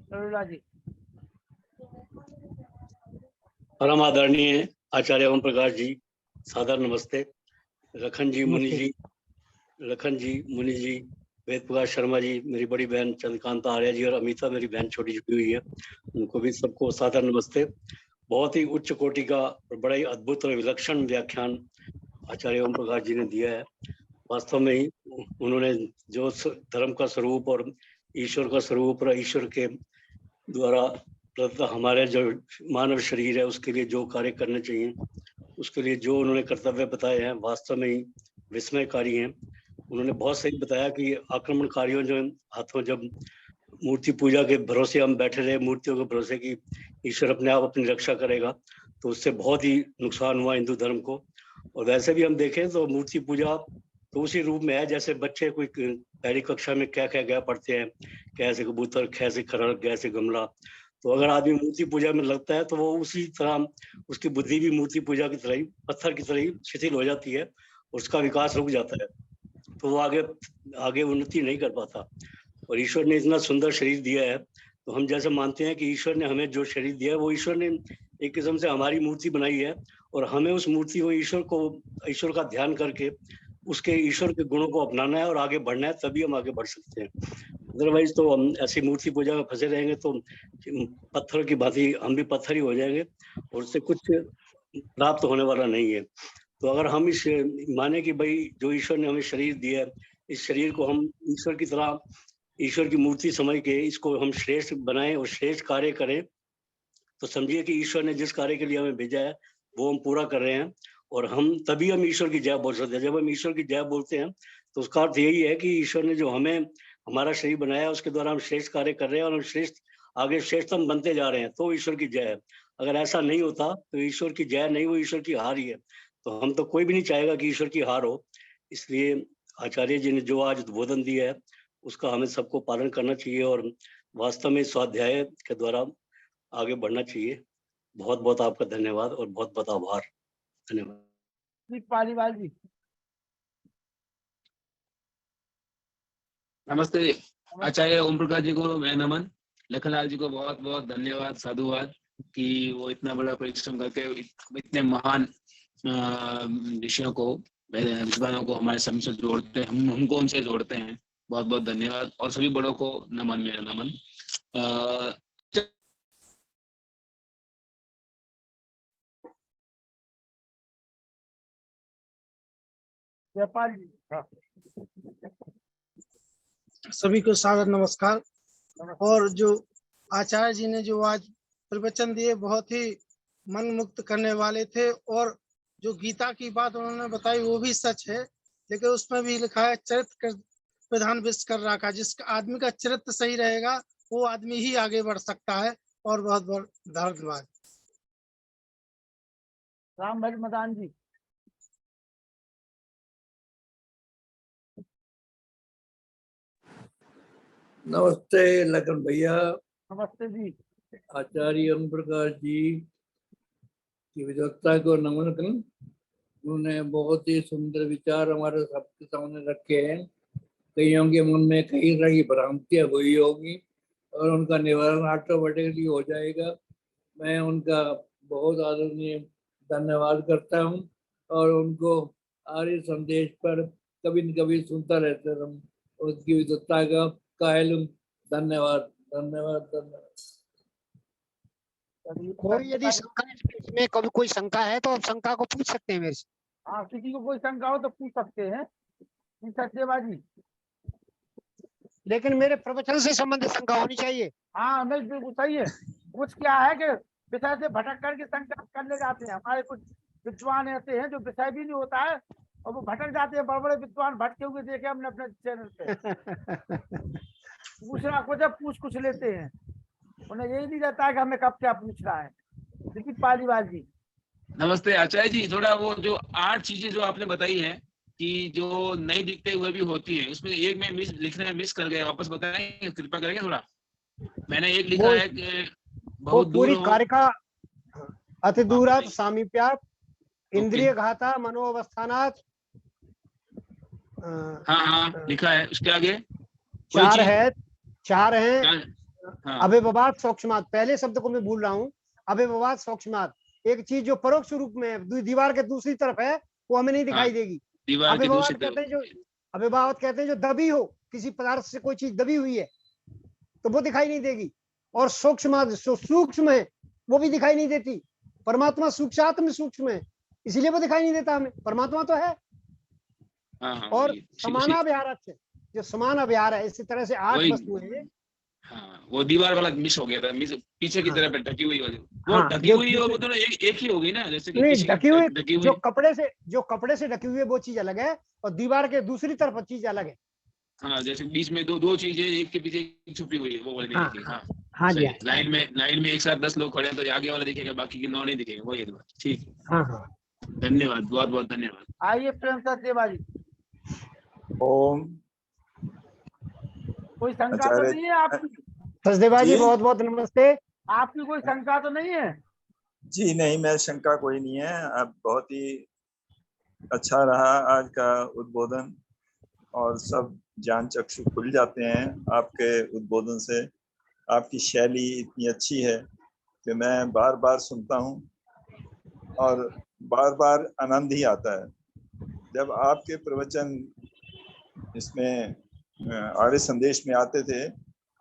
नरोला जी। परम आदरणीय आचार्य ओम प्रकाश जी, सादर नमस्ते। लखन जी मुनि जी, लखन जी मुनि जी, वेद प्रकाश शर्मा जी, मेरी बड़ी बहन चंद्रकांता आर्य जी, और अमिता मेरी बहन छोटी जुड़ी हुई है, उनको भी सबको सादर नमस्ते। बहुत ही उच्च कोटि का और बड़ा ही अद्भुत और विलक्षण व्याख्यान आचार्य ओम प्रकाश जी ने दिया है। वास्तव में ही उन्होंने जो धर्म का स्वरूप और ईश्वर का स्वरूप और ईश्वर के द्वारा हमारे जो मानव शरीर है उसके लिए जो कार्य करने चाहिए, उसके लिए जो उन्होंने कर्तव्य बताए हैं, वास्तव में ही विस्मयकारी हैं। उन्होंने बहुत सही बताया कि आक्रमणकारियों जो हाथों जब मूर्ति पूजा के भरोसे हम बैठे रहे, मूर्तियों के भरोसे कि ईश्वर अपने आप अपनी रक्षा करेगा, तो उससे बहुत ही नुकसान हुआ हिंदू धर्म को। और वैसे भी हम देखें तो मूर्ति पूजा तो उसी रूप में है जैसे बच्चे कोई पहली कक्षा में क्या पढ़ते हैं, कैसे कबूतर, कैसे खरड़, कैसे गमला। तो अगर आदमी मूर्ति पूजा में लगता है तो वो उसी तरह उसकी बुद्धि भी मूर्ति पूजा की तरह ही, पत्थर की तरह ही शिथिल हो जाती है, उसका विकास रुक जाता है, तो वो आगे उन्नति नहीं कर पाता। और ईश्वर ने इतना सुंदर शरीर दिया है, तो हम जैसे मानते हैं कि ईश्वर ने हमें जो शरीर दिया है वो ईश्वर ने एक किस्म से हमारी मूर्ति बनाई है, और हमें उस मूर्ति को ईश्वर का ध्यान करके उसके ईश्वर के गुणों को अपनाना है और आगे बढ़ना है, तभी हम आगे बढ़ सकते हैं। अदरवाइज तो हम ऐसी मूर्ति पूजा में फंसे रहेंगे तो पत्थर की भांति हम भी पत्थर ही हो जाएंगे, और उससे कुछ प्राप्त होने वाला नहीं है। तो अगर हम इस माने कि भाई जो ईश्वर ने हमें शरीर दिया है, इस शरीर को हम ईश्वर की तरह, ईश्वर की मूर्ति समझ के इसको हम श्रेष्ठ बनाएं और श्रेष्ठ कार्य करें, तो समझिए कि ईश्वर ने जिस कार्य के लिए हमें भेजा है वो हम पूरा कर रहे हैं, और तभी हम ईश्वर की जय बोल सकते हैं। जब हम ईश्वर की जय बोलते हैं तो उसका अर्थ यही है कि ईश्वर ने जो हमें हमारा शरीर बनाया है उसके द्वारा हम श्रेष्ठ कार्य कर रहे हैं, और हम आगे श्रेष्ठतम बनते जा रहे हैं, तो ईश्वर की जय है। अगर ऐसा नहीं होता तो ईश्वर की जय नहीं, वो ईश्वर की हार ही है। तो हम तो कोई भी नहीं चाहेगा कि ईश्वर की हार हो। इसलिए आचार्य जी ने जो आज उद्बोधन दिया है उसका हमें सबको पालन करना चाहिए, और वास्तव में स्वाध्याय के द्वारा आगे बढ़ना चाहिए। बहुत बहुत आपका धन्यवाद और बहुत बहुत आभार। धन्यवाद। पालीवाल जी। नमस्ते आचार्य ओम प्रकाश जी को मैं नमन। लखनलाल जी को बहुत बहुत धन्यवाद, साधुवाद कि वो इतना बड़ा परिश्रम करके इतने महान ऋषियों को, विद्वानों को हमारे समझ से जोड़ते हैं, हमको उनसे जोड़ते हैं। बहुत बहुत धन्यवाद, और सभी बड़ों को नमन, मेरा नमन। जयपाल जी। सभी को सादर नमस्कार। और जो आचार्य जी ने जो आज प्रवचन दिए बहुत ही मन मुक्त करने वाले थे, और जो गीता की बात उन्होंने बताई वो भी सच है, लेकिन उसमें भी लिखा है चरित्र प्रधान विश्व कर रखा। जिसका आदमी का चरित्र सही रहेगा वो आदमी ही आगे बढ़ सकता है। और बहुत बहुत धन्यवाद। राम भज मदान जी। नमस्ते लखन भैया। नमस्ते जी। आचार्य ओम प्रकाश जी की विद्वत्ता को नमन करूं। उन्होंने बहुत ही सुंदर विचार हमारे सबके सामने रखे हैं। कईयों के मन में कई तरह की भ्रांतियां हुई होगी और उनका निवारण ऑटोमेटिकली हो जाएगा। मैं उनका बहुत आदरणीय धन्यवाद करता हूं और उनको आर्य संदेश पर कभी न कभी सुनता रहता हूं। उसकी विद्वत्ता का कायल हूं। धन्यवाद धन्यवाद धन्यवाद। कोई यदि शंका इसमें कभी कोई शंका है तो आप शंका को पूछ सकते हैं मेरे से। हाँ, किसी को कोई शंका हो तो पूछ सकते हैं सत्यवाजी। लेकिन मेरे प्रवचन से संबंधित शंका होनी चाहिए। हाँ, नहीं बिल्कुल सही है। कुछ क्या है कि विषय से भटक करके शंका करने जाते हैं। हमारे कुछ विद्वान ऐसे हैं जो विषय भी नहीं होता है और वो भटक जाते हैं। बड़े बड़े विद्वान भटके हुए देखे हमने अपने चैनल पे। पूछना कुछ है, पूछ कुछ लेते हैं। उन्हें यही नहीं रहता है कि हमें कब क्या पूछना है। लेकिन पालीवाल जी नमस्ते आचार्य जी। थोड़ा वो जो 8 चीजें जो आपने बताई है कि जो नहीं दिखते हुए भी होती है, उसमें एक में लिखने में मिस कर गया, वापस बताएंगे कृपा करके थोड़ा। मैंने एक लिखा है कि वो बहुत दूर पूरी हो। कार्य का अति दूरात बताइए। सामीप्यात इंद्रिय घाता मनोअवस्थानात हाँ लिखा है। उसके आगे कोई चार चीज- है, चार हैं। हाँ अभिभवात सूक्ष्मात, पहले शब्द को मैं भूल रहा हूँ। अभिभवात सूक्ष्मात, एक चीज जो परोक्ष रूप में है, दीवार के दूसरी तरफ है, वो हमें नहीं दिखाई देगी। दीवार के अभिभवात दूसरी कहते हैं तरफ। जो, अभिभावत कहते हैं जो दबी हो, किसी पदार्थ से कोई चीज दबी हुई है तो वो दिखाई नहीं देगी। और सूक्ष्म सूक्ष्म है, वो भी दिखाई नहीं देती। परमात्मा सूक्ष्मात्म सूक्ष्म है, इसीलिए वो दिखाई नहीं देता हमें। परमात्मा तो है। हाँ, और वही, समानाव्याहार जो समान अव्याहार है, इसी तरह से 8 वही। वस्तुएं हैं। हाँ, वो दीवार वाला मिस हो गया था। मिस पीछे की हाँ। तरफ ढकी हुई वाली। वो हाँ, ढकी हुई और वो दोनों एक ही होगी ना, जैसे कि नहीं, किसी की ढकी हुई ढकी हुई। जो कपड़े से ढकी हुई है वो चीज अलग है, और दीवार के दूसरी तरफ चीज अलग है। हाँ, जैसे बीच में दो चीजें एक के पीछे एक छुपी हुई है, वो वाली नहीं हाँ, दिखी। हाँ, हाँ हाँ जी, सही। हाँ। लाइन में एक साथ 10 लोग खड़े हैं तो आगे वाला दिखेगा, बाकी के 9 नहीं दिखेंगे। वही बात। ठीक है, हाँ, हाँ। धन्यवाद, बहुत बहुत धन्यवाद। आइए प्रेम सत्यवाजी। ओम। कोई शंका तो आचार्य नहीं है आपकी? सचदेवा जी जी? बहुत बहुत नमस्ते। आपकी कोई शंका तो नहीं है? जी नहीं, मैं शंका कोई नहीं है। अब बहुत ही अच्छा रहा आज का उद्बोधन और सब ज्ञान चक्षु खुल जाते हैं आपके उद्बोधन से। आपकी शैली इतनी अच्छी है कि मैं बार बार सुनता हूँ और बार बार आनंद ही आता है। जब आपके प्रवचन इसमें आर्य संदेश में आते थे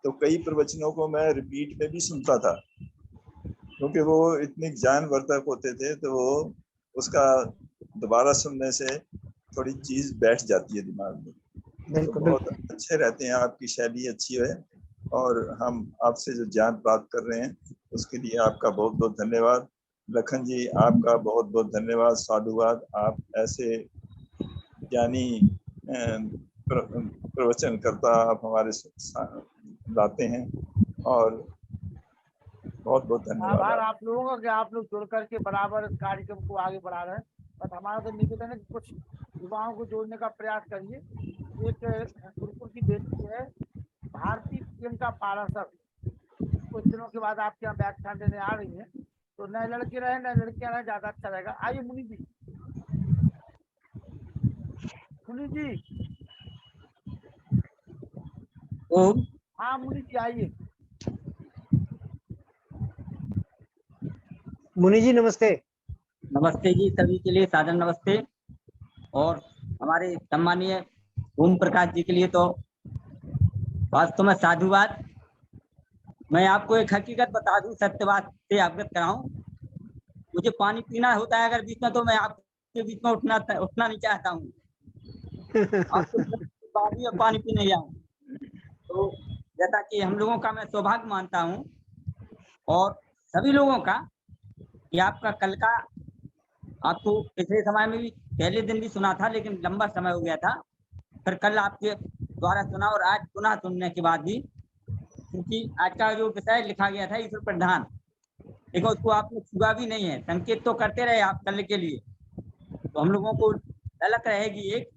तो कई प्रवचनों को मैं रिपीट में भी सुनता था, क्योंकि वो इतने ज्ञानवर्धक होते थे। तो वो उसका दोबारा सुनने से थोड़ी चीज बैठ जाती है दिमाग में। तो बहुत अच्छे रहते हैं, आपकी शैली अच्छी है और हम आपसे जो ज्ञान प्राप्त कर रहे हैं उसके लिए आपका बहुत बहुत धन्यवाद। लखन जी आपका बहुत बहुत धन्यवाद, साधुवाद। आप ऐसे ज्ञानी प्रवचन करता आप हमारे लाते हैं और बहुत बहुत धन्यवाद। आभार आप लोगों का कि आप लोग जुड़ करके बराबर इस कार्यक्रम को आगे बढ़ा रहे हैं। बस हमारा तो निवेदन है कि कुछ युवाओं को जोड़ने का प्रयास करिए। एक गुरुकुल की बेटी है भारती प्रियंका पारासर, कुछ दिनों के बाद आपके यहाँ व्याख्यान देने आ रही है। तो नए लड़के रहे नए लड़कियां रहे, ज्यादा अच्छा रहेगा। आइए मुनि जी। मुनि जी। ओम। हाँ मुनि जी आइए। मुनि जी नमस्ते। नमस्ते जी, सभी के लिए सादर नमस्ते। और हमारे सम्मानीय ओम प्रकाश जी के लिए तो वास्तव में साधुवाद। मैं आपको एक हकीकत बता दूं, सत्यवाद से अवगत कराऊं। मुझे पानी पीना होता है अगर बीच में, तो मैं आपके बीच में उठना नहीं चाहता हूँ। आपको पानी पीने जाऊं तो जैसा कि हम लोगों का मैं सौभाग्य मानता हूँ और सभी लोगों का कि आपका कल का, आपको पिछले समय में भी पहले दिन भी सुना था लेकिन लंबा समय हो गया था, फिर कल आपके द्वारा सुना और आज पुनः सुनने के बाद भी, क्योंकि आज का जो विषय लिखा गया था ईश्वर प्रधान, देखो उसको आपने छुआ भी नहीं है। संकेत तो करते रहे आप कल के लिए, तो हम लोगों को झलक रहेगी एक,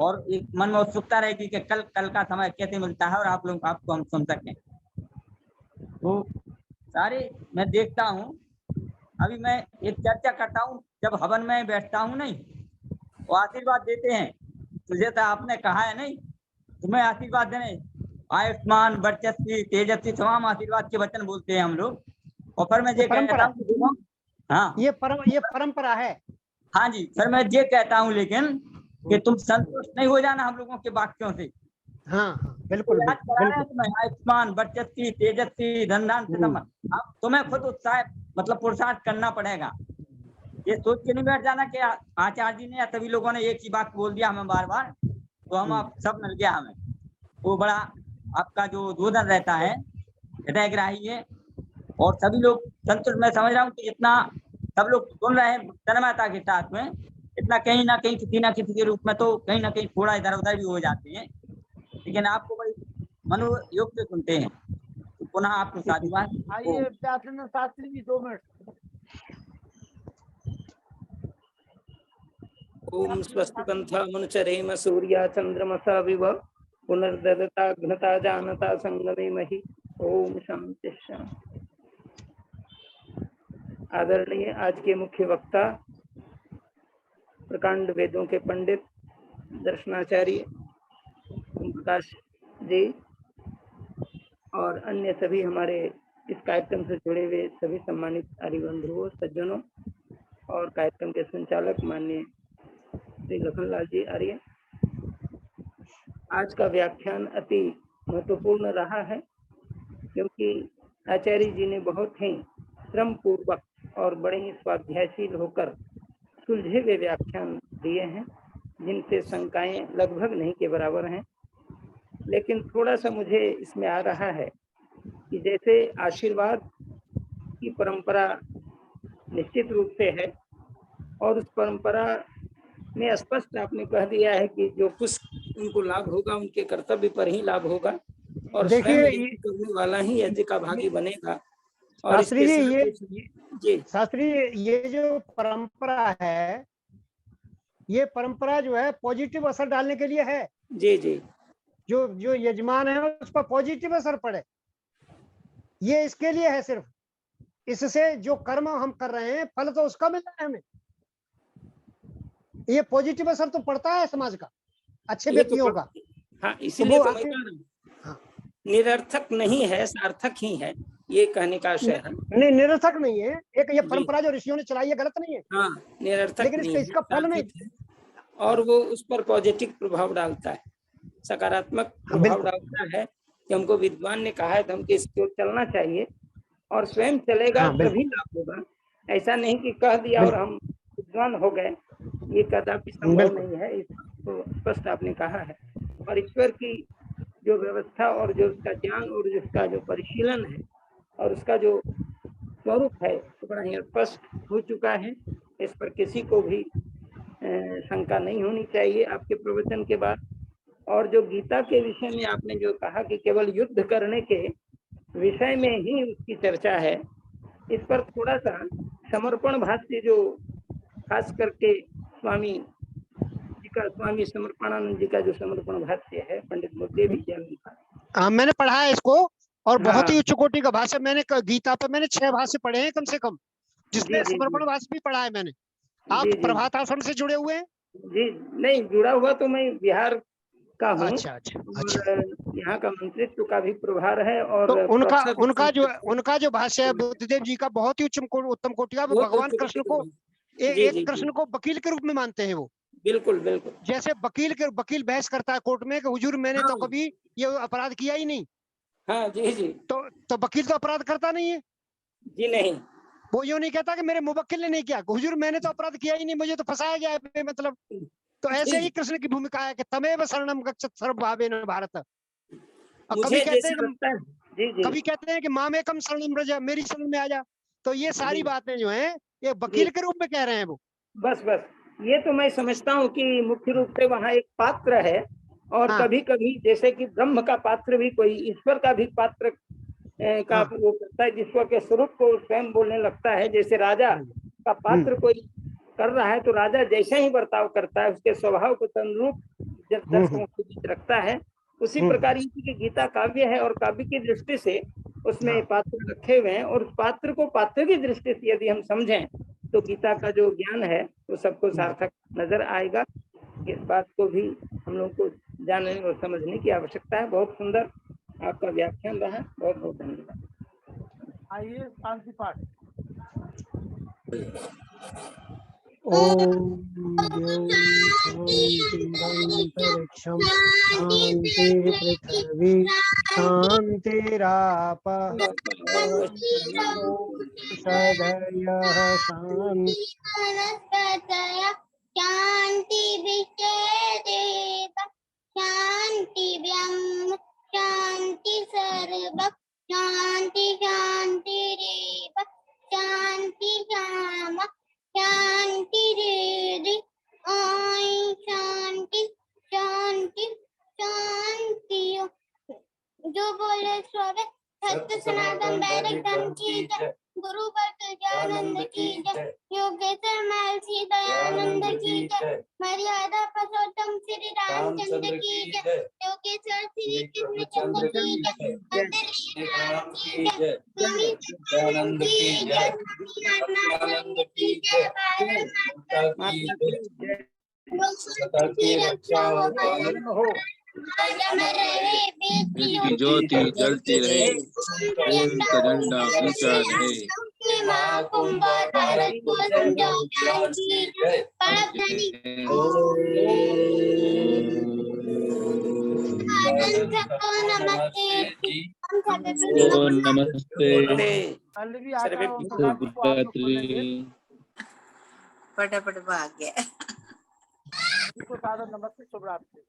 और एक मन में उत्सुकता रहेगी कि कल का समय कैसे मिलता है और आप लोग आपको हम सुन सकें। तो सारे मैं देखता हूँ, अभी मैं एक चर्चा करता हूँ जब हवन में बैठता हूँ नहीं, वो आशीर्वाद देते हैं। तुझे तो आपने कहा है नहीं, तुम्हें आशीर्वाद देने, आयुष्मान वर्चस्वी तेजस्वी तमाम आशीर्वाद के वचन बोलते हैं हम लोग। और फिर मैं ये कहता हूँ कि देखो, हाँ ये परंपरा है। हाँ जी, फिर मैं ये कहता हूँ लेकिन कि तुम संतुष्ट नहीं हो जाना हम लोगों के वाक्यों से। हाँ बिल्कुल याद करा रहे हैं बिल्कुल। तुम्हें, आयुष्मान वर्चस्वी तेजस्वी धनधान से संपन्न। अब तुम्हें खुद उत्साह मतलब पुरुषार्थ करना पड़ेगा। ये सोच के नहीं बैठ जाना कि आचार्य जी ने या सभी लोगों ने एक ही बात बोल दिया हमें बार बार, तो हम आप सब मिल गया हमें। वो बड़ा आपका जो उद्बोधन रहता है हृदयग्राही है, और सभी लोग संतुष्ट, मैं समझ रहा हूँ कि इतना सब लोग सुन रहे हैं तन्मयता के साथ में, इतना कहीं ना कहीं किसी ना किसी के रूप में तो कहीं ना कहीं थोड़ा इधर उधर भी हो जाते हैं, लेकिन आपको बड़ी मनोयोग से सुनते हैं। तो पुनः आपको साधुवाद। आइए व्यासनंद शास्त्री जी 2 मिनट। ओम स्वस्ति पंथा मनुचरेम सूर्या चंद्रमसा विव पुनर्ददता घ्नता जानता संगमे महि। ओम शांति शांति। आदरणीय आज के मुख्य वक्ता प्रकांड वेदों के पंडित दर्शनाचार्य ओम प्रकाश जी और अन्य सभी हमारे इस कार्यक्रम से जुड़े हुए सभी सम्मानित आर्यबंधुओं सज्जनों और कार्यक्रम के संचालक माननीय श्री लखनलाल जी आर्य, आज का व्याख्यान अति महत्वपूर्ण रहा है क्योंकि आचार्य जी ने बहुत ही श्रम पूर्वक और बड़े ही स्वाध्यायशील होकर सुलझे हुए व्याख्यान दिए हैं जिनसे शंकाएं लगभग नहीं के बराबर हैं। लेकिन थोड़ा सा मुझे इसमें आ रहा है कि जैसे आशीर्वाद की परंपरा निश्चित रूप से है और उस परंपरा में स्पष्ट आपने कह दिया है कि जो कुछ उनको लाभ होगा उनके कर्तव्य पर ही लाभ होगा और देखिए स्वयं करने वाला ही यज्ञ का भागी बनेगा। और शास्त्री जी शास्त्री ये जो परंपरा है, ये परंपरा जो है पॉजिटिव असर डालने के लिए है। जी जी जो जो यजमान है उस पर पॉजिटिव असर पड़े, ये इसके लिए है। सिर्फ इससे जो कर्म हम कर रहे हैं फल तो उसका मिल रहा है हमें। ये पॉजिटिव असर तो पड़ता है समाज का, अच्छे व्यक्तियों का। हाँ, इसीलिए तो तो मैं कह रहा हूँ निरर्थक नहीं है, सार्थक ही है, ये कहने का आशय है। नहीं, निरर्थक नहीं है। एक ये परंपरा जो ऋषियों ने चलाई है गलत नहीं है। हाँ, निरर्थक लेकिन नहीं इसका फल नहीं है और वो उस पर पॉजिटिव प्रभाव डालता है, सकारात्मक प्रभाव डालता है कि हमको विद्वान ने कहा है तो हमको इसको चलना चाहिए और स्वयं चलेगा तभी लाभ होगा। ऐसा नहीं कि कह दिया और हम विद्वान हो गए, ये कदापि संभव नहीं है। इसको स्पष्ट आपने कहा है। और ईश्वर की जो व्यवस्था और जो उसका ज्ञान और जिसका जो परिशीलन है और उसका जो स्वरूप है तो बड़ा ही स्पष्ट हो चुका है। इस पर किसी को भी शंका नहीं होनी चाहिए आपके प्रवचन के बाद। और जो गीता के विषय में आपने जो कहा कि केवल युद्ध करने के विषय में ही उसकी चर्चा है, इस पर थोड़ा सा समर्पण भाष्य जो खास करके स्वामी समर्पणानंद जी का जो समर्पण भाष्य है पंडित मुद्देवी जी का, मैंने पढ़ा है इसको और बहुत ही उच्च कोटि का भाष्य। मैंने गीता पर मैंने 6 भाष्य पढ़े हैं कम से कम, जिसमें समर्पण भाष्य भी पढ़ा है मैंने। आप प्रभात आश्रम से जुड़े हुए हैं? जी नहीं, जुड़ा हुआ तो मैं बिहार का हूँ। अच्छा। यहाँ का मंत्रित्व का भी प्रभार है और तो उनका जो भाष्य है बुद्धदेव जी का बहुत ही उत्तम कोटि का। भगवान कृष्ण को एक कृष्ण को वकील के रूप में मानते हैं वो। बिल्कुल बिल्कुल। जैसे वकील बहस करता है कोर्ट में कि हुजूर मैंने तो कभी ये अपराध किया ही नहीं। हाँ जी जी। तो वकील तो अपराध करता नहीं है जी। नहीं, वो यूं नहीं कहता कि मेरे मुवक्किल ने नहीं किया, हुजूर मैंने तो अपराध किया ही नहीं, मुझे तो फंसाया गया है मतलब। तो ऐसे ही कृष्ण की भूमिका है कि तमेव शरणम गच्छ सर्वभावेन भारत। कभी कहते हैं कि मामेकम शरणम व्रज, मेरी शरण में आ जा। तो ये सारी बातें जो हैं ये वकील के रूप में कह रहे हैं वो। बस ये तो मैं समझता हूँ कि मुख्य रूप से वहाँ एक पात्र है और कभी कभी जैसे कि ब्रह्म का पात्र भी कोई ईश्वर का भी पात्र का वो करता है, ईश्वर के स्वरूप को स्वयं बोलने लगता है। जैसे राजा का पात्र कोई कर रहा है तो राजा जैसे ही बर्ताव करता है उसके स्वभाव को अनुरूप दर्शकों के बीच रखता है। उसी प्रकार की गीता काव्य है और काव्य की दृष्टि से उसमें पात्र रखे हुए हैं और उस पात्र को पात्र की दृष्टि से यदि हम समझें तो गीता का जो ज्ञान है वो सबको सार्थक नजर आएगा। इस बात को भी हम लोग को जानने और समझने की आवश्यकता है। बहुत सुंदर आपका व्याख्यान रहा, बहुत बहुत धन्यवाद। आइए शांति पाठ। ओम शांतिरंतरिक्षं शांतिर्पृथिवी शांतिराप सदयः शांति शांति विषयदेव शांति ब्रह्म शांति सर्व शांति शांतिरेव शांति श्याम शांति रेदि ओम शांति शांति शांति। जो बोले सोवे सत्य सनातन वैदिक धर्म की जय। गुरु ज्ञानंद की जय। योगेश्वर महर्षि दयानंद की जय। मर्यादा पुरुषोत्तम श्री रामचंद्र की जय। योगेश्वर श्री कृष्णचंद्र की जय। राम की जय। स्वामी दयानंद की जय। आनंद की जय। भारत की रक्षा हो। की ज्योति जलती रहे, प्रेम का झंडा ऊंचा रहे। नमस्ते फटाफट भाग गया। सादर नमस्ते, शुभ रात्रि।